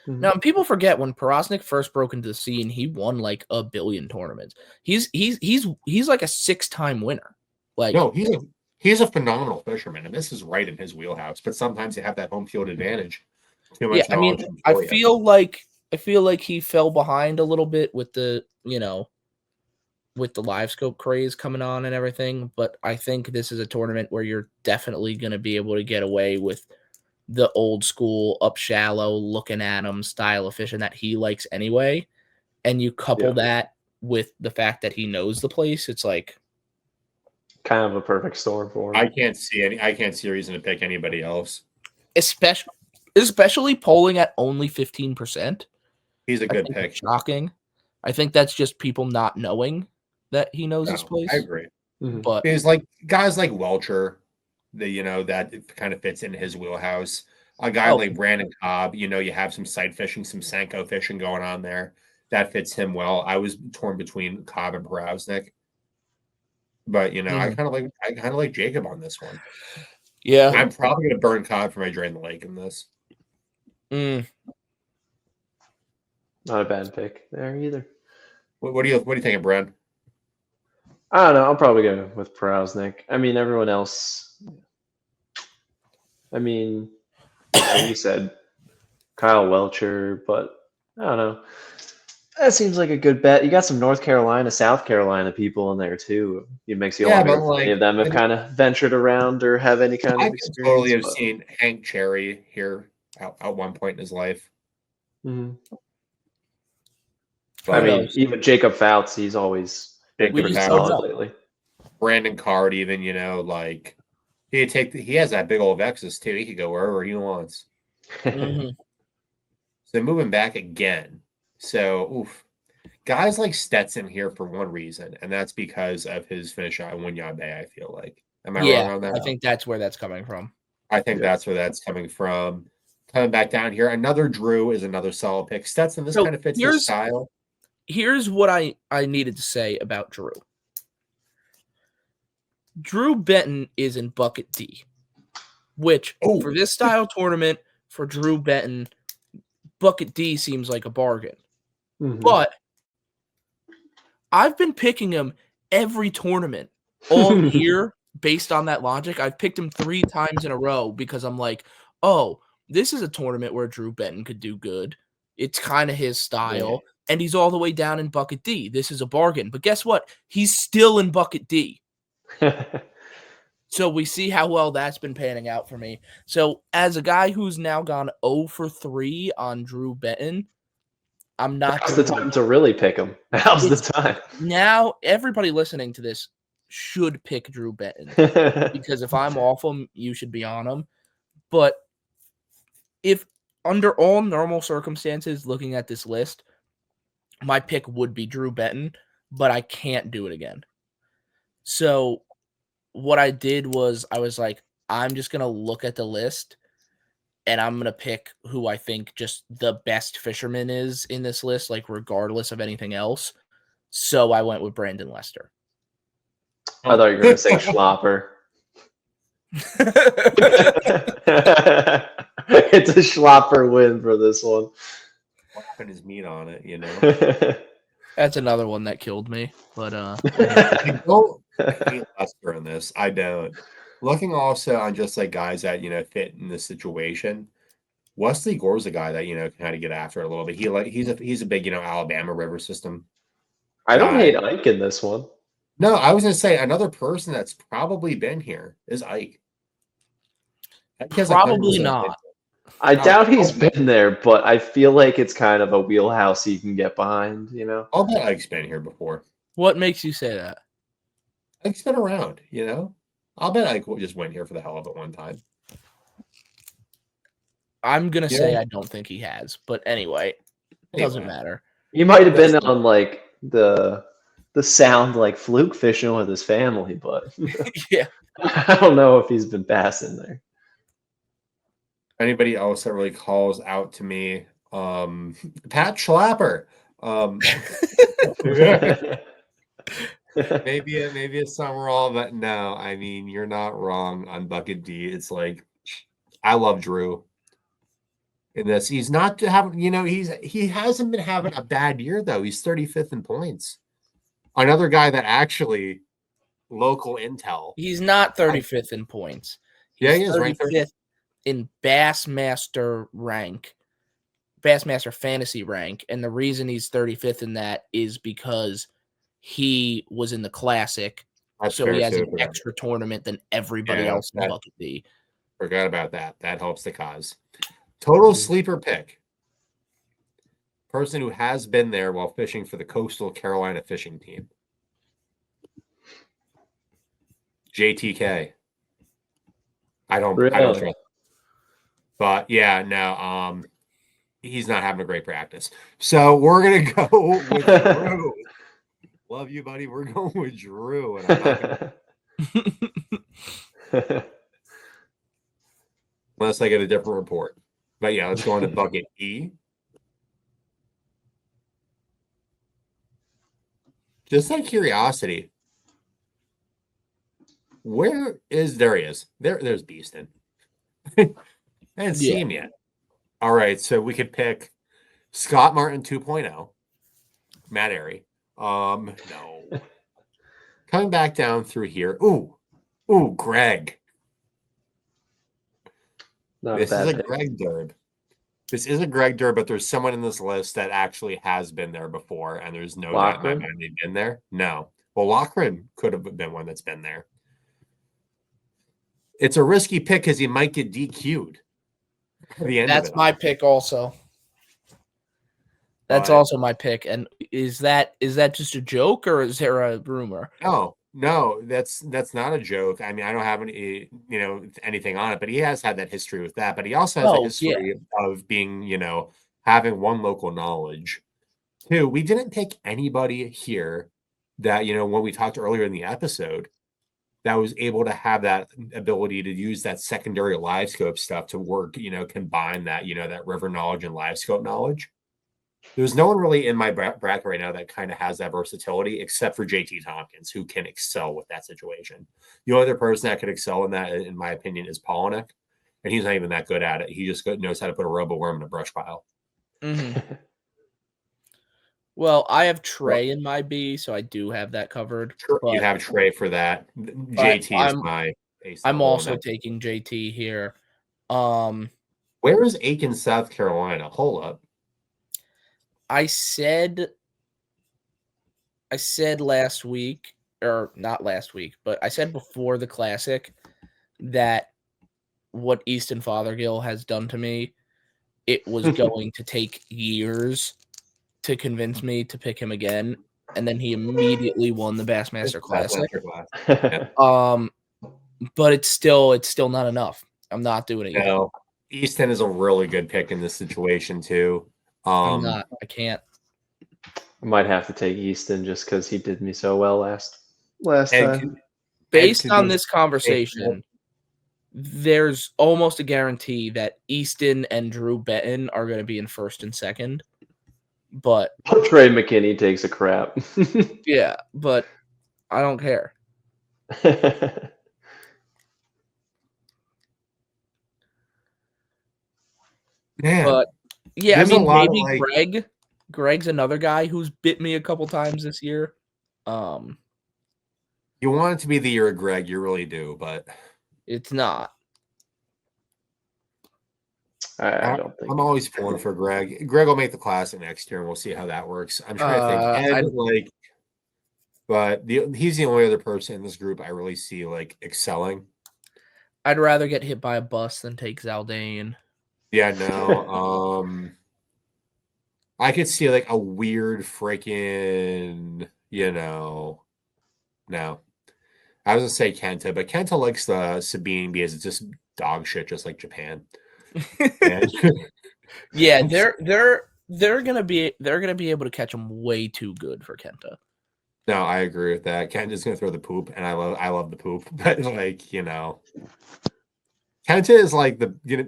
Now, people forget when Prouznik first broke into the scene, he won a billion tournaments. He's like a 6-time winner. No, he's a phenomenal fisherman, and this is right in his wheelhouse. But sometimes you have that home field advantage. Too much knowledge. I feel like he fell behind a little bit with the with the live scope craze coming on and everything. But I think this is a tournament where you're definitely going to be able to get away with the old school up shallow, looking at him style of fishing that he likes anyway. And you couple that with the fact that he knows the place. It's kind of a perfect storm for him. I can't see a reason to pick anybody else. Especially polling at only 15%. He's a good pick. Shocking. I think that's just people not knowing that he knows this place. I agree. Mm-hmm. But it's guys like Welcher, that kind of fits in his wheelhouse. A guy like Brandon Cobb, you have some sight fishing, some Senko fishing going on there. That fits him well. I was torn between Cobb and Prouznik. But I kind of like Jacob on this one. Yeah. I'm probably gonna burn Cobb for my Drain the Lake in this. Not a bad pick there either. What do you think, Brad? I don't know. I'll probably go with Prousnik. I mean, everyone else. I mean, like you said, Kyle Welcher, but I don't know. That seems like a good bet. You got some North Carolina, South Carolina people in there too. It makes you Yeah, wonder but if any like, of them have kind of ventured around or have any kind I of could totally experience. have But seen Hank Cherry here at one point in his life. Mhm. I But mean, knows? even Jacob Fouts, he's always been Jacob We pretty just don't Fouts, solid know. lately. Brandon Card, even, like he has that big old Vexus too. He could go wherever he wants. Mhm. So moving back again. So oof. Guys like Stetson here for one reason, and that's because of his finish at Wunyabe, I feel like. Am I wrong Yeah, on that? I think that's where that's coming from. I think Yeah. that's where that's coming from. Coming back down here, another Drew is another solid pick. Stetson, this So kind of fits his style. Here's what I needed to say about Drew. Drew Benton is in bucket D, which for this style tournament, for Drew Benton, bucket D seems like a bargain. Mhm. But I've been picking him every tournament all year based on that logic. I've picked him 3 times in a row because I'm like, oh, this is a tournament where Drew Benton could do good. It's kind of his style. And he's all the way down in bucket D. This is a bargain. But guess what? He's still in bucket D. So we see how well that's been panning out for me. So as a guy who's now gone 0 for 3 on Drew Benton, I'm not Now's the time to really pick him. Now's the time. Now everybody listening to this should pick Drew Benton because if I'm off him, you should be on him. But if under all normal circumstances, looking at this list, my pick would be Drew Benton, but I can't do it again. So what I did was I was like, I'm just going to look at the list and I'm going to pick who I think just the best fisherman is in this list, like regardless of anything else. So I went with Brandon Lester. I thought you were going to say Schlopper. It's a Schlopper win for this one. Slapping his meat on it, That's another one that killed me. But I don't hate Lester in this. I don't. Looking also on just like guys that fit in this situation. Wesley Gore's a guy that can kind of get after it a little bit. He's a big Alabama river system. I don't guy. hate Ike in this one. No, I was gonna say another person that's probably been here is Ike. probably not. I doubt he's been there, but I feel like it's kind of a wheelhouse you can get behind, I'll bet Ike's been here before. What makes you say that? Ike's been around, I'll bet Ike just went here for the hell of it one time. I'm gonna say I don't think he has, but anyway, doesn't matter. He might have been on like the sound like fluke fishing with his family, but yeah, I don't know if he's been passing there. Anybody else that really calls out to me, Pat Schlapper. maybe a summer all, but no, I mean you're not wrong on bucket D. It's like I love Drew. In this, he's not having, he hasn't been having a bad year though. He's 35th in points. Another guy that actually local intel. He's not 35th in points. He is ranked 35th in Bassmaster rank, Bassmaster fantasy rank, and the reason he's 35th in that is because he was in the Classic, so he has an extra tournament than everybody else in bucket D. Forgot about that. That helps the cause. Total sleeper pick. Person who has been there while fishing for the Coastal Carolina fishing team. JTK. I don't trust him. But yeah, no, he's not having a great practice. So we're gonna go with Drew. Love you, buddy. We're going with Drew. And I'm not unless I get a different report. But yeah, let's go on to bucket E. Just out of curiosity, there he is. There's Beeston. I didn't see him yet. All right, so we could pick Scott Martin 2.0, Matt Airy, No. Coming back down through here. Ooh, Greg. This is a Greg Derb. This is a Greg Derb, but there's someone in this list that actually has been there before, and there's no doubt in my mind they've been there. No. Well, Loughran could have been one that's been there. It's a risky pick because he might get DQ'd. That's my pick also. That's also my pick. And is that just a joke or is there a rumor? No, that's not a joke. I mean, I don't have anything on it, but he has had that history with that. But he also has a history of being, having one, local knowledge. Two, we didn't pick anybody here that, when we talked earlier in the episode, that was able to have that ability to use that secondary live scope stuff to work, combine that, that river knowledge and live scope knowledge. There's no one really in my bracket right now that kind of has that versatility, except for JT Tompkins, who can excel with that situation. The only other person that could excel in that, in my opinion, is Polinick, and he's not even that good at it. He just knows how to put a robo-worm in a brush pile. Mm-hmm. Well, I have Trey in my B, so I do have that covered. You have Trey for that. JT is my ace. I'm also taking JT here. Where is Aiken, South Carolina? Hold up. I said last week, or not last week, but I said before the Classic that what Easton Fothergill has done to me, it was going to take years to convince me to pick him again, and then he immediately won the Bassmaster Classic. But it's still not enough. I'm not doing it yet. Easton is a really good pick in this situation too. I'm not. I can't. I might have to take Easton just because he did me so well last time. Based on this conversation, there's almost a guarantee that Easton and Drew Benton are going to be in first and second. But Trey McKinney takes a crap. Yeah, but I don't care. Man, but yeah, I mean, maybe Greg's another guy who's bit me a couple times this year. You want it to be the year of Greg, you really do, but it's not. I don't think I'm always pulling for Greg. Greg will make the Classic next year, and we'll see how that works. I'm trying to think. But he's the only other person in this group I really see excelling. I'd rather get hit by a bus than take Zaldane. Yeah, no. I could see a weird freaking, no. I was gonna say Kenta, but Kenta likes the Sabine because it's just dog shit, just like Japan. Yeah, they're gonna be able to catch him way too good for Kenta. No, I agree with that. Kenta's gonna throw the poop, and I love the poop, but Kenta is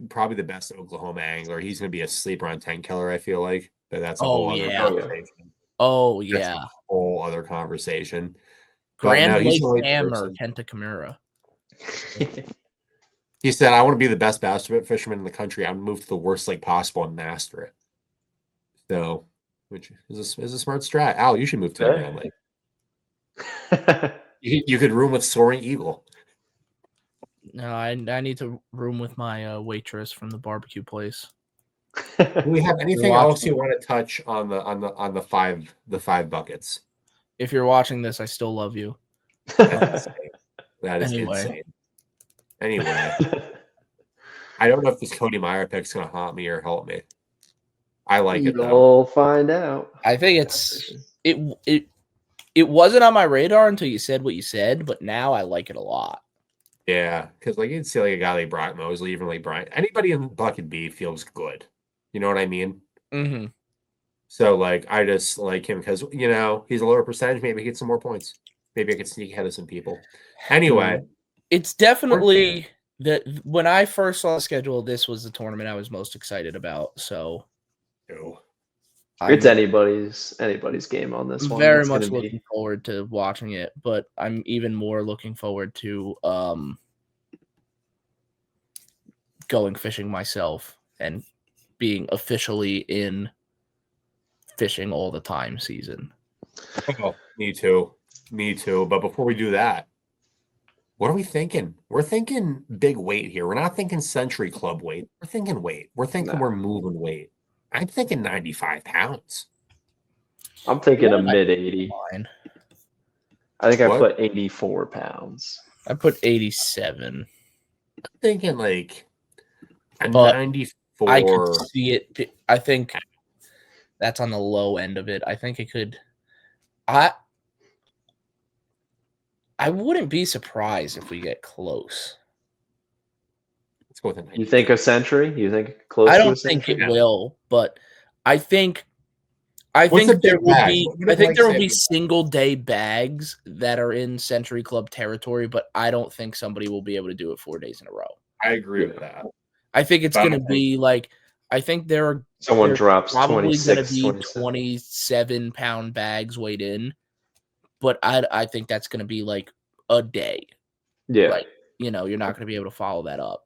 probably the best Oklahoma angler. He's gonna be a sleeper on 10 killer. I feel like, but that's a whole other conversation. Oh yeah, that's a whole other conversation. Grand Lake Hammer, Kenta Kimura. He said, "I want to be the best bass fisherman in the country. I'm gonna move to the worst lake possible and master it." So, which is a smart strat. Al, you should move to the Grand Lake. You could room with Soaring Eagle. No, I need to room with my waitress from the barbecue place. Do we have anything else you want to touch on the five buckets? If you're watching this, I still love you. That is insane. Anyway, I don't know if this Cody Meyer pick's gonna haunt me or help me. I like it though. You'll find out. I think it wasn't on my radar until you said what you said, but now I like it a lot. Yeah, because you'd see a guy like Brock Mosley, even like Brian. Anybody in bucket B feels good. You know what I mean? Mm-hmm. So I just like him because he's a lower percentage. Maybe he gets some more points. Maybe I could sneak ahead of some people. Anyway, it's definitely that when I first saw the schedule, this was the tournament I was most excited about. So, it's anybody's game on this one. Very much looking forward to watching it, but I'm even more looking forward to going fishing myself and being officially in fishing all the time season. Oh, me too. Me too. But before we do that, what are we thinking? We're thinking big weight here. We're not thinking Century Club weight. We're thinking weight. We're thinking we're moving weight. I'm thinking 95 pounds. I'm thinking a Yeah, mid 80. Fine. I think I What? put 84 pounds. I put 87. I'm thinking like a But 94. I could see it. I think that's on the low end of it. I think it could. I wouldn't be surprised if we get close. Let's go with a 90. You think a century? You think close I to a don't think century? it will, but I think What's a there big will bag? be. What I did think Mike there will say be about- single day bags that are in Century Club territory, but I don't think somebody will be able to do it 4 days in a row. I agree with that. I think it's But I going to don't be like. I think there's Someone drops probably going to 26, be 27. 27-pound bags weighed in, but I think that's going to be like a day. Yeah. Like, you're not going to be able to follow that up.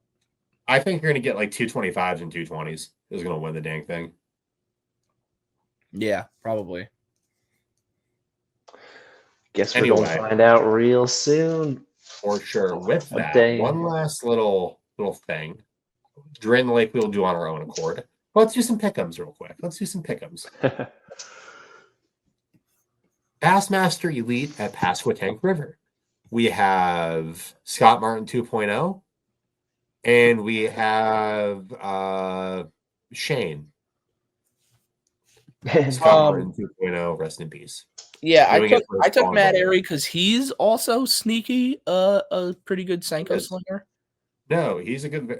I think you're going to get like 225s and 220s is going to win the dang thing. Yeah, probably. Guess we're Anyway. going to find out real soon. For sure. With A that, day. one last little thing. Drain the Lake we'll do on our own accord. Let's do some pick'ems real quick. Bassmaster Elite at Pasquotank River. We have Scott Martin 2.0, and we have Shane. Scott Martin 2.0, rest in peace. Yeah, Doing it for I his took phone Matt number. Airy because he's also sneaky, a pretty good Senko slinger. No,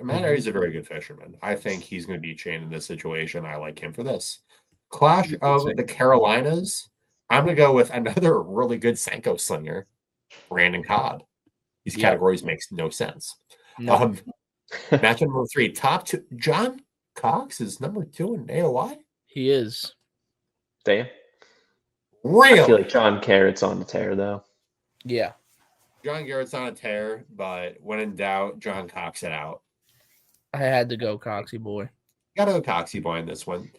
Matt Airy's a very good fisherman. I think he's going to beat Shane in this situation. I like him for this. Clash of the Carolinas. I'm going to go with another really good Senko slinger, Brandon Cobb. These categories makes no sense. No. Match number 3, top 2. John Cox is number 2 in AOI. He is. Damn. Really? I feel like John Carrot's on the tear, though. Yeah. John Garrett's on a tear, but when in doubt, John Cox it out. I had to go Coxie boy. Got to go Coxie boy in this one.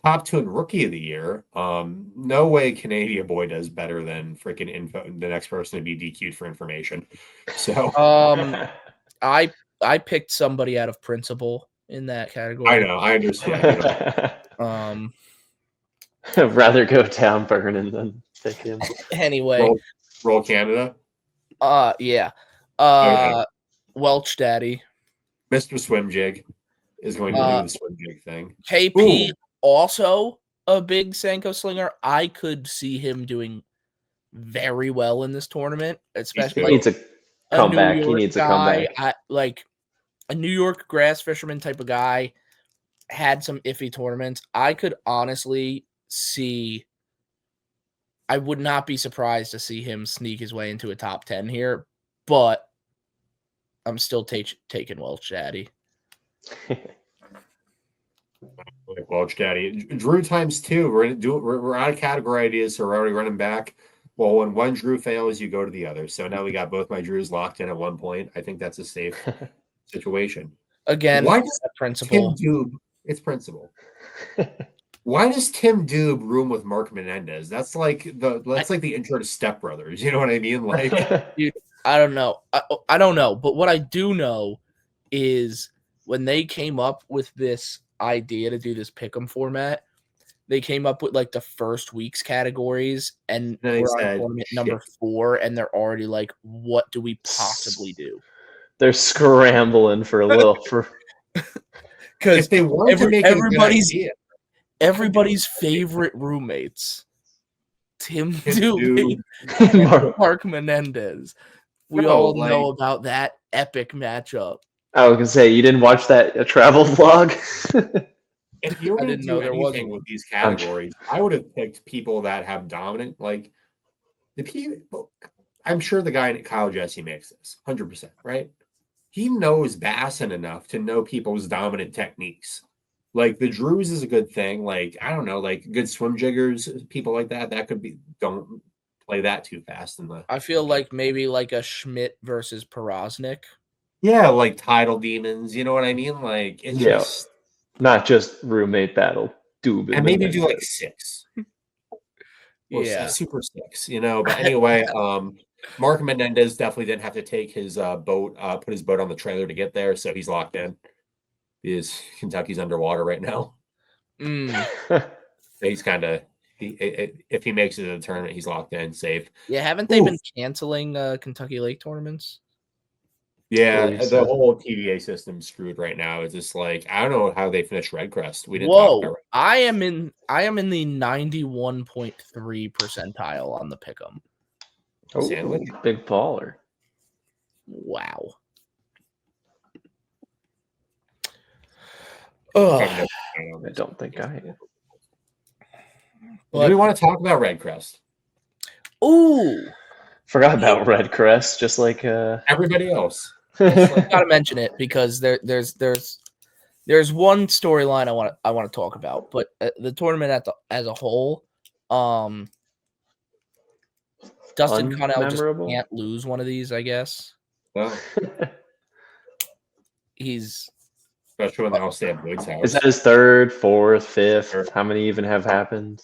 Top 2 in Rookie of the Year. No way Canadian boy does better than freaking info. The next person to be DQ'd for information. So I picked somebody out of principle in that category. I know, I understand. I'd rather go down Vernon than pick him. Anyway, roll Canada. Yeah. Okay. Welch Daddy. Mr. Swim Jig is going to do the swim jig thing. KP, also a big Senko slinger. I could see him doing very well in this tournament, especially He needs a comeback. He needs a comeback. Like a New York grass fisherman type of guy, had some iffy tournaments. I could honestly see. I would not be surprised to see him sneak his way into a top 10 here, but I'm still taking Welch Daddy. Like Welch Daddy. Drew times 2. We're out of category ideas, so we're already running back. Well, when one Drew fails, you go to the other. So now we got both my Drews locked in at one point. I think that's a safe situation. Again, why does principle? Tim Doob? It's principle. Why does Tim Doob room with Mark Menendez? That's like the intro to Step Brothers. You know what I mean? Like, dude, I don't know. I don't know. But what I do know is when they came up with this idea to do this pick'em format, they came up with like the first week's categories, and we're on tournament number 4, and they're already like, "What do we possibly do?" They're scrambling for a little because they want to make everybody's favorite roommates, Tim Doob and Mark Menendez. We all know about that epic matchup. I was gonna say, you didn't watch that travel vlog? If you were going to do anything with these categories, I would have picked people that have dominant, like the people. I'm sure the guy in Kyle Jesse makes this 100%, right? He knows bassin enough to know people's dominant techniques. Like the Drews is a good thing. Like, I don't know, like good swim jiggers, people like that. That could be, don't play that too fast. I feel like maybe like a Schmidt versus Porosnik. Yeah, like Tidal Demons. You know what I mean? Like, it's just. Not just roommate battle. And maybe do like 6. Well, Yeah. Super 6, But anyway, Mark Menendez definitely didn't have to take his boat, put his boat on the trailer to get there, so he's locked in. Kentucky's underwater right now. He's kind of, if he makes it to the tournament, he's locked in, safe. Yeah, haven't they been canceling Kentucky Lake tournaments? Yeah, the whole TVA system's screwed right now. It's just like, I don't know how they finished Red Crest. We didn't talk about Red Crest. I am in the 91.3 percentile on the pick'em. Oh, big baller. Wow. I don't think I am. Do we want to talk about Red Crest? Ooh. Forgot about Red Crest, just like everybody else. Gotta mention it because there's one storyline I want to talk about, but the tournament as a whole, Dustin Connell just can't lose one of these, I guess. Well, he's especially when they all stay at Boyd's house. Is that his third, fourth, fifth? How many even have happened?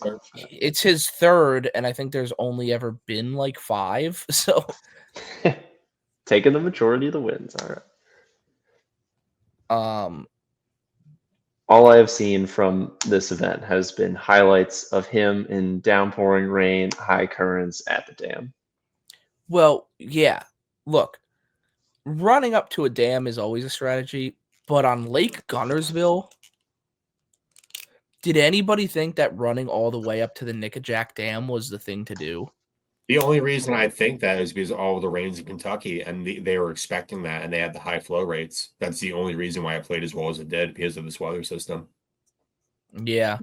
It's his third, and I think there's only ever been like 5. So taking the majority of the wins. All right. All I have seen from this event has been highlights of him in downpouring rain, high currents at the dam. Well, yeah. Look, running up to a dam is always a strategy, but on Lake Gunnersville, did anybody think that running all the way up to the Nickajack Dam was the thing to do? The only reason I think that is because all the rains in Kentucky, and they were expecting that, and they had the high flow rates. That's the only reason why it played as well as it did, because of this weather system. Yeah.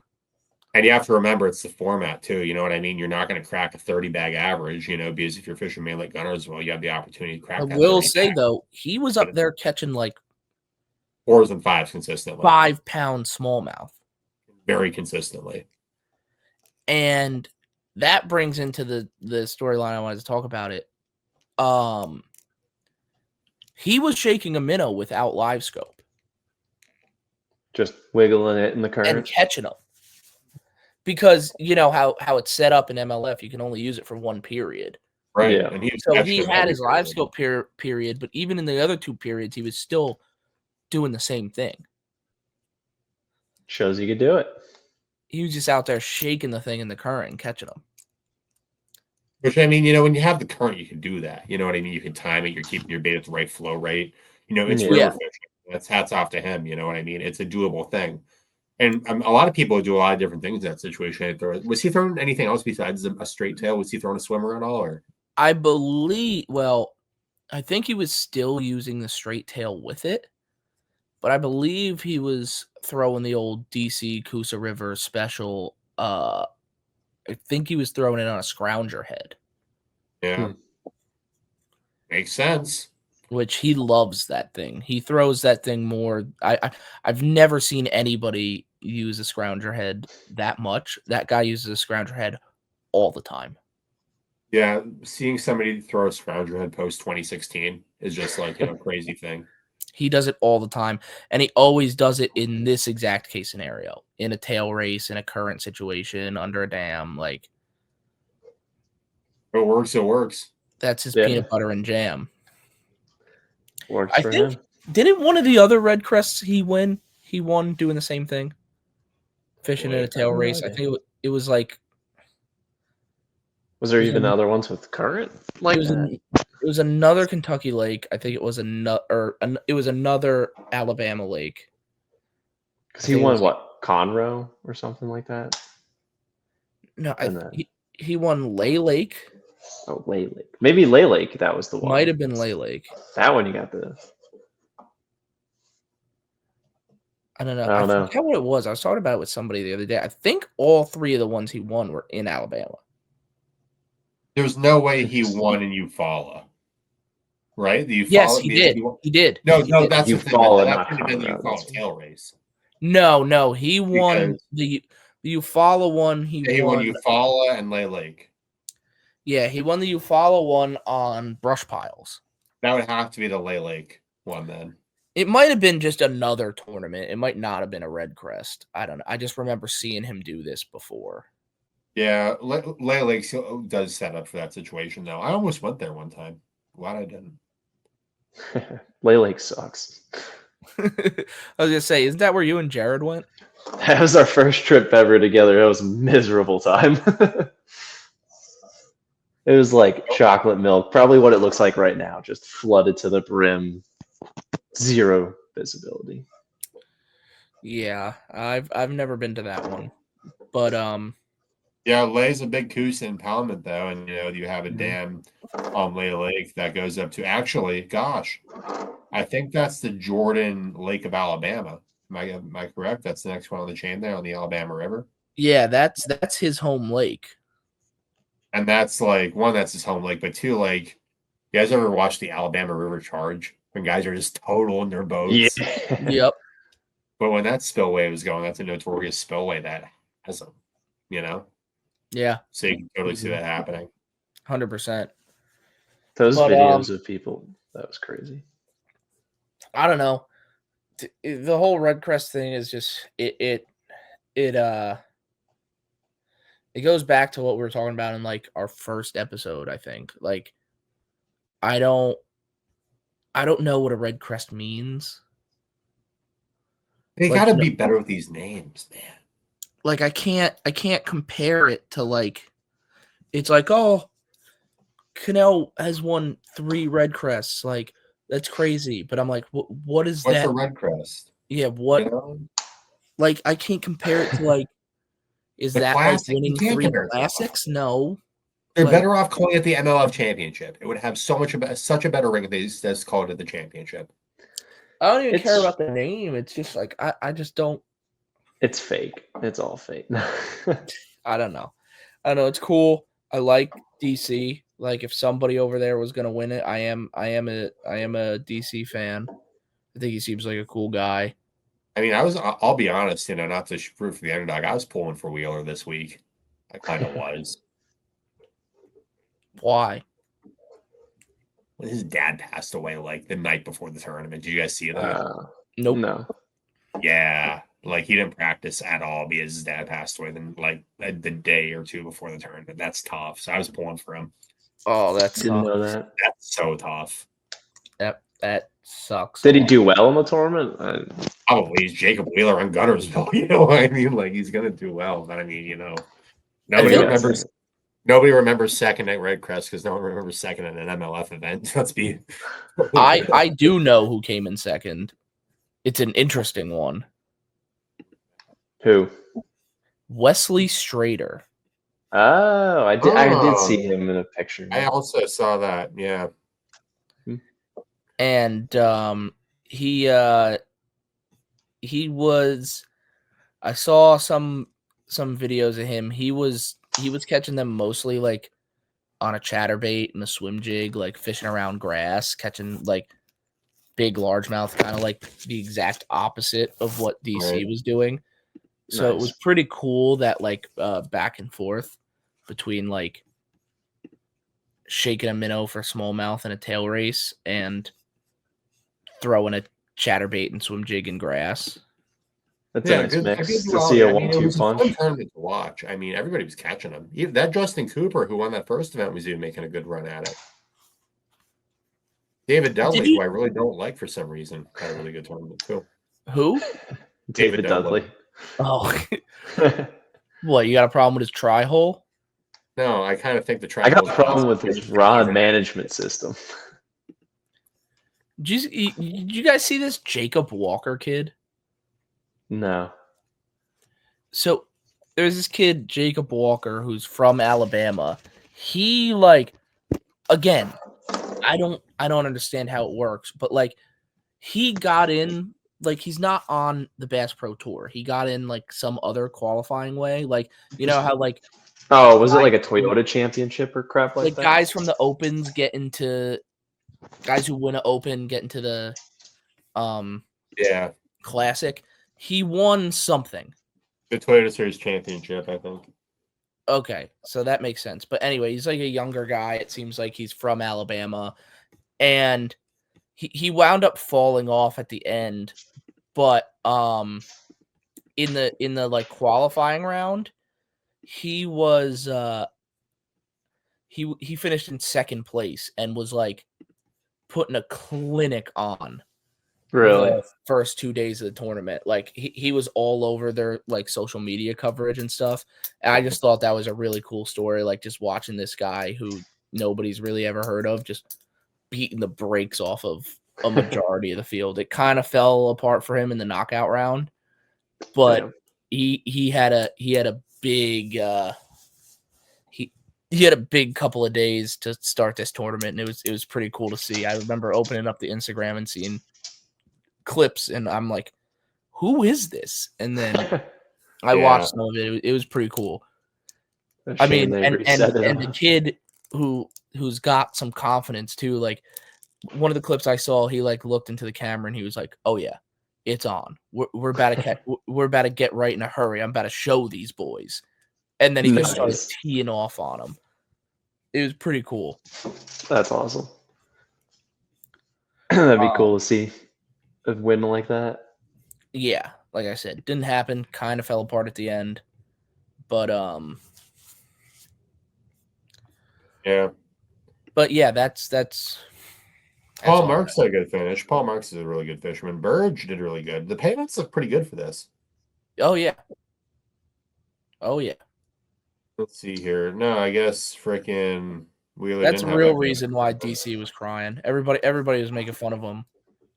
And you have to remember, it's the format, too. You know what I mean? You're not going to crack a 30-bag average, because if you're fishing mainly Lake Gunnersville, you have the opportunity to crack that. I will say, though, he was up there catching like 4s and 5s consistently. 5-pound smallmouth. Very consistently. And that brings into the storyline I wanted to talk about it. He was shaking a minnow without live scope. Just wiggling it in the current. And catching them. Because you know how it's set up in MLF, you can only use it for one period. Right. Yeah. And he had his live scope period, but even in the other 2 periods, he was still doing the same thing. Shows you could do it. He was just out there shaking the thing in the current and catching them. Which, I mean, when you have the current, you can do that. You know what I mean? You can time it. You're keeping your bait at the right flow rate. It's river fishing. That's hats off to him. You know what I mean? It's a doable thing. And a lot of people do a lot of different things in that situation. Was he throwing anything else besides a straight tail? Was he throwing a swimmer at all? Or I think he was still using the straight tail with it. But I believe he was throwing the old DC Coosa River special. I think he was throwing it on a scrounger head. Yeah. Makes sense. Which he loves that thing. He throws that thing more. I've never seen anybody use a scrounger head that much. That guy uses a scrounger head all the time. Yeah, seeing somebody throw a scrounger head post 2016 is just like a crazy thing. He does it all the time, and he always does it in this exact case scenario, in a tail race, in a current situation, under a dam. Like, if it works, it works. That's his peanut butter and jam. Works for him. Didn't one of the other Red Crests he won doing the same thing? Fishing in a tail race. I think it was like. Was there even other ones with current like that? It was another Kentucky lake. I think it was another Alabama lake. Because he won Conroe or something like that. No, he won Lay Lake. Oh, Lay Lake. Maybe Lay Lake. That was the one. Might have been Lay Lake. That one you got the. I don't know. I forget what it was. I was talking about it with somebody the other day. I think all 3 of the ones he won were in Alabama. There's no way he won in Eufaula. Right? Yes, he did. He did. No, that's Eufaula, not the Eufaula tail race. No, he won the Eufaula one. He won Eufaula and Lay Lake. Yeah, he won the Eufaula one on brush piles. That would have to be the Lay Lake one then. It might have been just another tournament. It might not have been a Red Crest. I don't know. I just remember seeing him do this before. Yeah, Lay Lake does set up for that situation, though. I almost went there one time. Glad I didn't. Lay Lake sucks. I was gonna say, isn't that where you and Jared went? That was our first trip ever together. It was a miserable time. It was like chocolate milk, probably what it looks like right now, just flooded to the brim, zero visibility. Yeah, I've never been to that one, but Yeah, Lay's a big Coosa impoundment, though, and you have a dam on Lay Lake that goes up to gosh, I think that's the Jordan Lake of Alabama. Am I correct? That's the next one on the chain there on the Alabama River. yeah, that's his home lake. And that's like one, that's his home lake, but two, like, you guys ever watch the Alabama River Charge when guys are just total in their boats? Yeah. Yep. But when that spillway was going, that's a notorious spillway that has them, Yeah. So you can totally see that happening. 100%. Those videos of people, that was crazy. I don't know. The whole Red Crest thing is just it goes back to what we were talking about in like our first episode, I think. Like I don't know what a Red Crest means. They got to be better with these names, man. Like I can't compare it to like it's like, oh, Cannell has won 3 Red Crests. Like that's crazy. But I'm like, what is What's that? a Red Crest? Yeah, what? Like I can't compare it to like. Is that classic? Like winning 3 classics? No. They're better off calling it the MLF Championship. It would have such a better ring if they just called it the championship. I don't even care about the name. It's just like I just don't. It's fake. It's all fake. I don't know. It's cool. I like DC. Like if somebody over there was gonna win it, I am a DC fan. I think he seems like a cool guy. I mean, I'll be honest, not to root for the underdog. I was pulling for Wheeler this week. I kind of was. Why? His dad passed away like the night before the tournament. Did you guys see that? Nope. No. Yeah. Like he didn't practice at all because his dad passed away then like the day or two before the tournament. That's tough. So I was pulling for him. Oh, didn't know that. That's so tough. That sucks. Did he do well in the tournament? Probably. He's Jacob Wheeler on Gunnersville. You know what I mean? Like he's gonna do well. But I mean, nobody remembers second at Red Crest because no one remembers second at an MLF event. Let's be. I do know who came in second. It's an interesting one. Who? Wesley Strader. Oh, I did see him in a picture. I also saw that. Yeah. And he was. I saw some videos of him. He was catching them mostly like on a chatterbait and a swim jig, like fishing around grass, catching like big largemouth, kind of like the exact opposite of what DC was doing. So It was pretty cool that like back and forth between like shaking a minnow for smallmouth in a tail race and throwing a chatterbait and swim jig in grass. That's a nice mix to see a 1-2 punch. It was a fun tournament to watch. I mean, everybody was catching them. Even that Justin Cooper, who won that first event, was even making a good run at it. David Dudley, who I really don't like for some reason, had a really good tournament too. Who? David Dudley. Oh. What, you got a problem with his try hole? No, I kind of think the try hole. I got a problem with his rod management system. Did you guys see this Jacob Walker kid? No. So there's this kid, Jacob Walker, who's from Alabama. He like, again, I don't understand how it works, but like he got in, like he's not on the Bass Pro Tour. He got in like some other qualifying way. Like, you know how like was it like a Toyota championship or crap like that? Guys from the Opens get into guys who win an Open get into the Classic. He won something. The Toyota Series Championship, I think. Okay, so that makes sense. But anyway, he's like a younger guy. It seems like he's from Alabama. And he wound up falling off at the end. But in the like qualifying round, he was he finished in second place and was like putting a clinic on Really? the first 2 days of the tournament. Like he was all over their like social media coverage and stuff. And I just thought that was a really cool story. Like just watching this guy who nobody's really ever heard of just beating the brakes off of a majority of the field. It kind of fell apart for him in the knockout round, but he had a big he had a big couple of days to start this tournament, and it was pretty cool to see. I remember opening up the Instagram and seeing clips, and I'm like, who is this? And then I watched some of it. It was pretty cool. I mean, and the kid who's got some confidence too. Like one of the clips I saw, he like looked into the camera and he was like, "Oh yeah, it's on. We're about to we're about to get right in a hurry. I'm about to show these boys." And then he just started teeing off on them. It was pretty cool. That's awesome. That'd be cool to see a win like that. Yeah, like I said, didn't happen. Kind of fell apart at the end, but yeah. But yeah, that's Paul Marks had a good finish. Paul Marks is a really good fisherman. Burge did really good. The payments look pretty good for this. Oh yeah. Oh yeah. Let's see here. No, I guess freaking Wheeler. That's the real reason why DC was crying. Everybody was making fun of him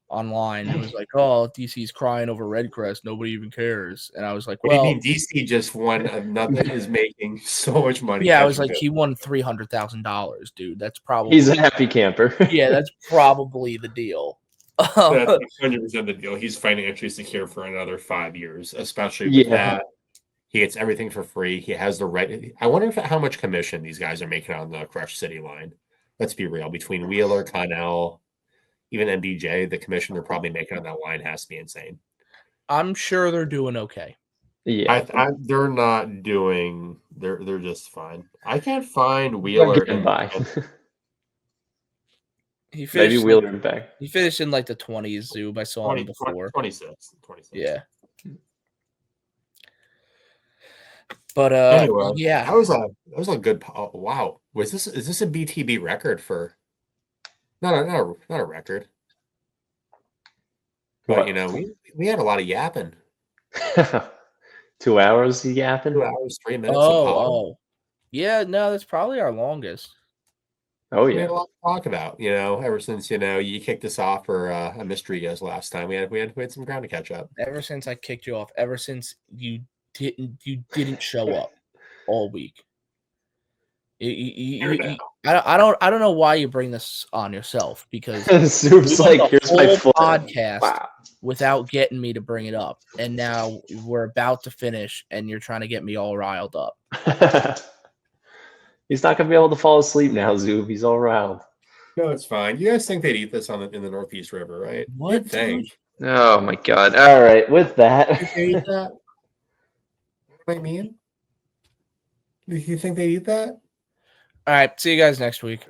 online. It was like, oh, DC's crying over Red Crest. Nobody even cares. And I was like, well, what do you mean DC just won another is making so much money. Yeah, I was like, he won $300,000, dude. That's probably he's a happy camper. Yeah, that's probably the deal. That's 100% the deal. He's financially secure for another 5 years, especially with that. He gets everything for free. He has the right. I wonder how much commission these guys are making on the Crush City line. Let's be real. Between Wheeler, Connell, even MBJ, the commission they're probably making on that line has to be insane. I'm sure they're doing okay. Yeah, they're not doing. They're just fine. I can't find Wheeler by. He finished maybe Wheeler and back. He finished in like the 20s. Zub. I saw him before. 26. Yeah. But anyway, yeah, that was a good. Oh, wow, is this a BTB record for? Not a record. But what? You know, we had a lot of yapping. 2 hours yapping. 2 hours, 3 minutes. Oh, yeah. No, that's probably our longest. Oh yeah, we had a lot to talk about. You know, ever since you kicked us off for a mystery guest last time, we had some ground to catch up. Ever since I kicked you off, ever since you didn't show up all week. I don't know why you bring this on yourself, because Zub's like, here's my podcast without getting me to bring it up, and now we're about to finish and you're trying to get me all riled up. He's not gonna be able to fall asleep now, Zub. He's all riled. No, it's fine. You guys think they'd eat this in the Northeast River, right? What do you think? Oh my god. All right, with that. They eat that? What I mean? Do you think they'd eat that? All right, see you guys next week.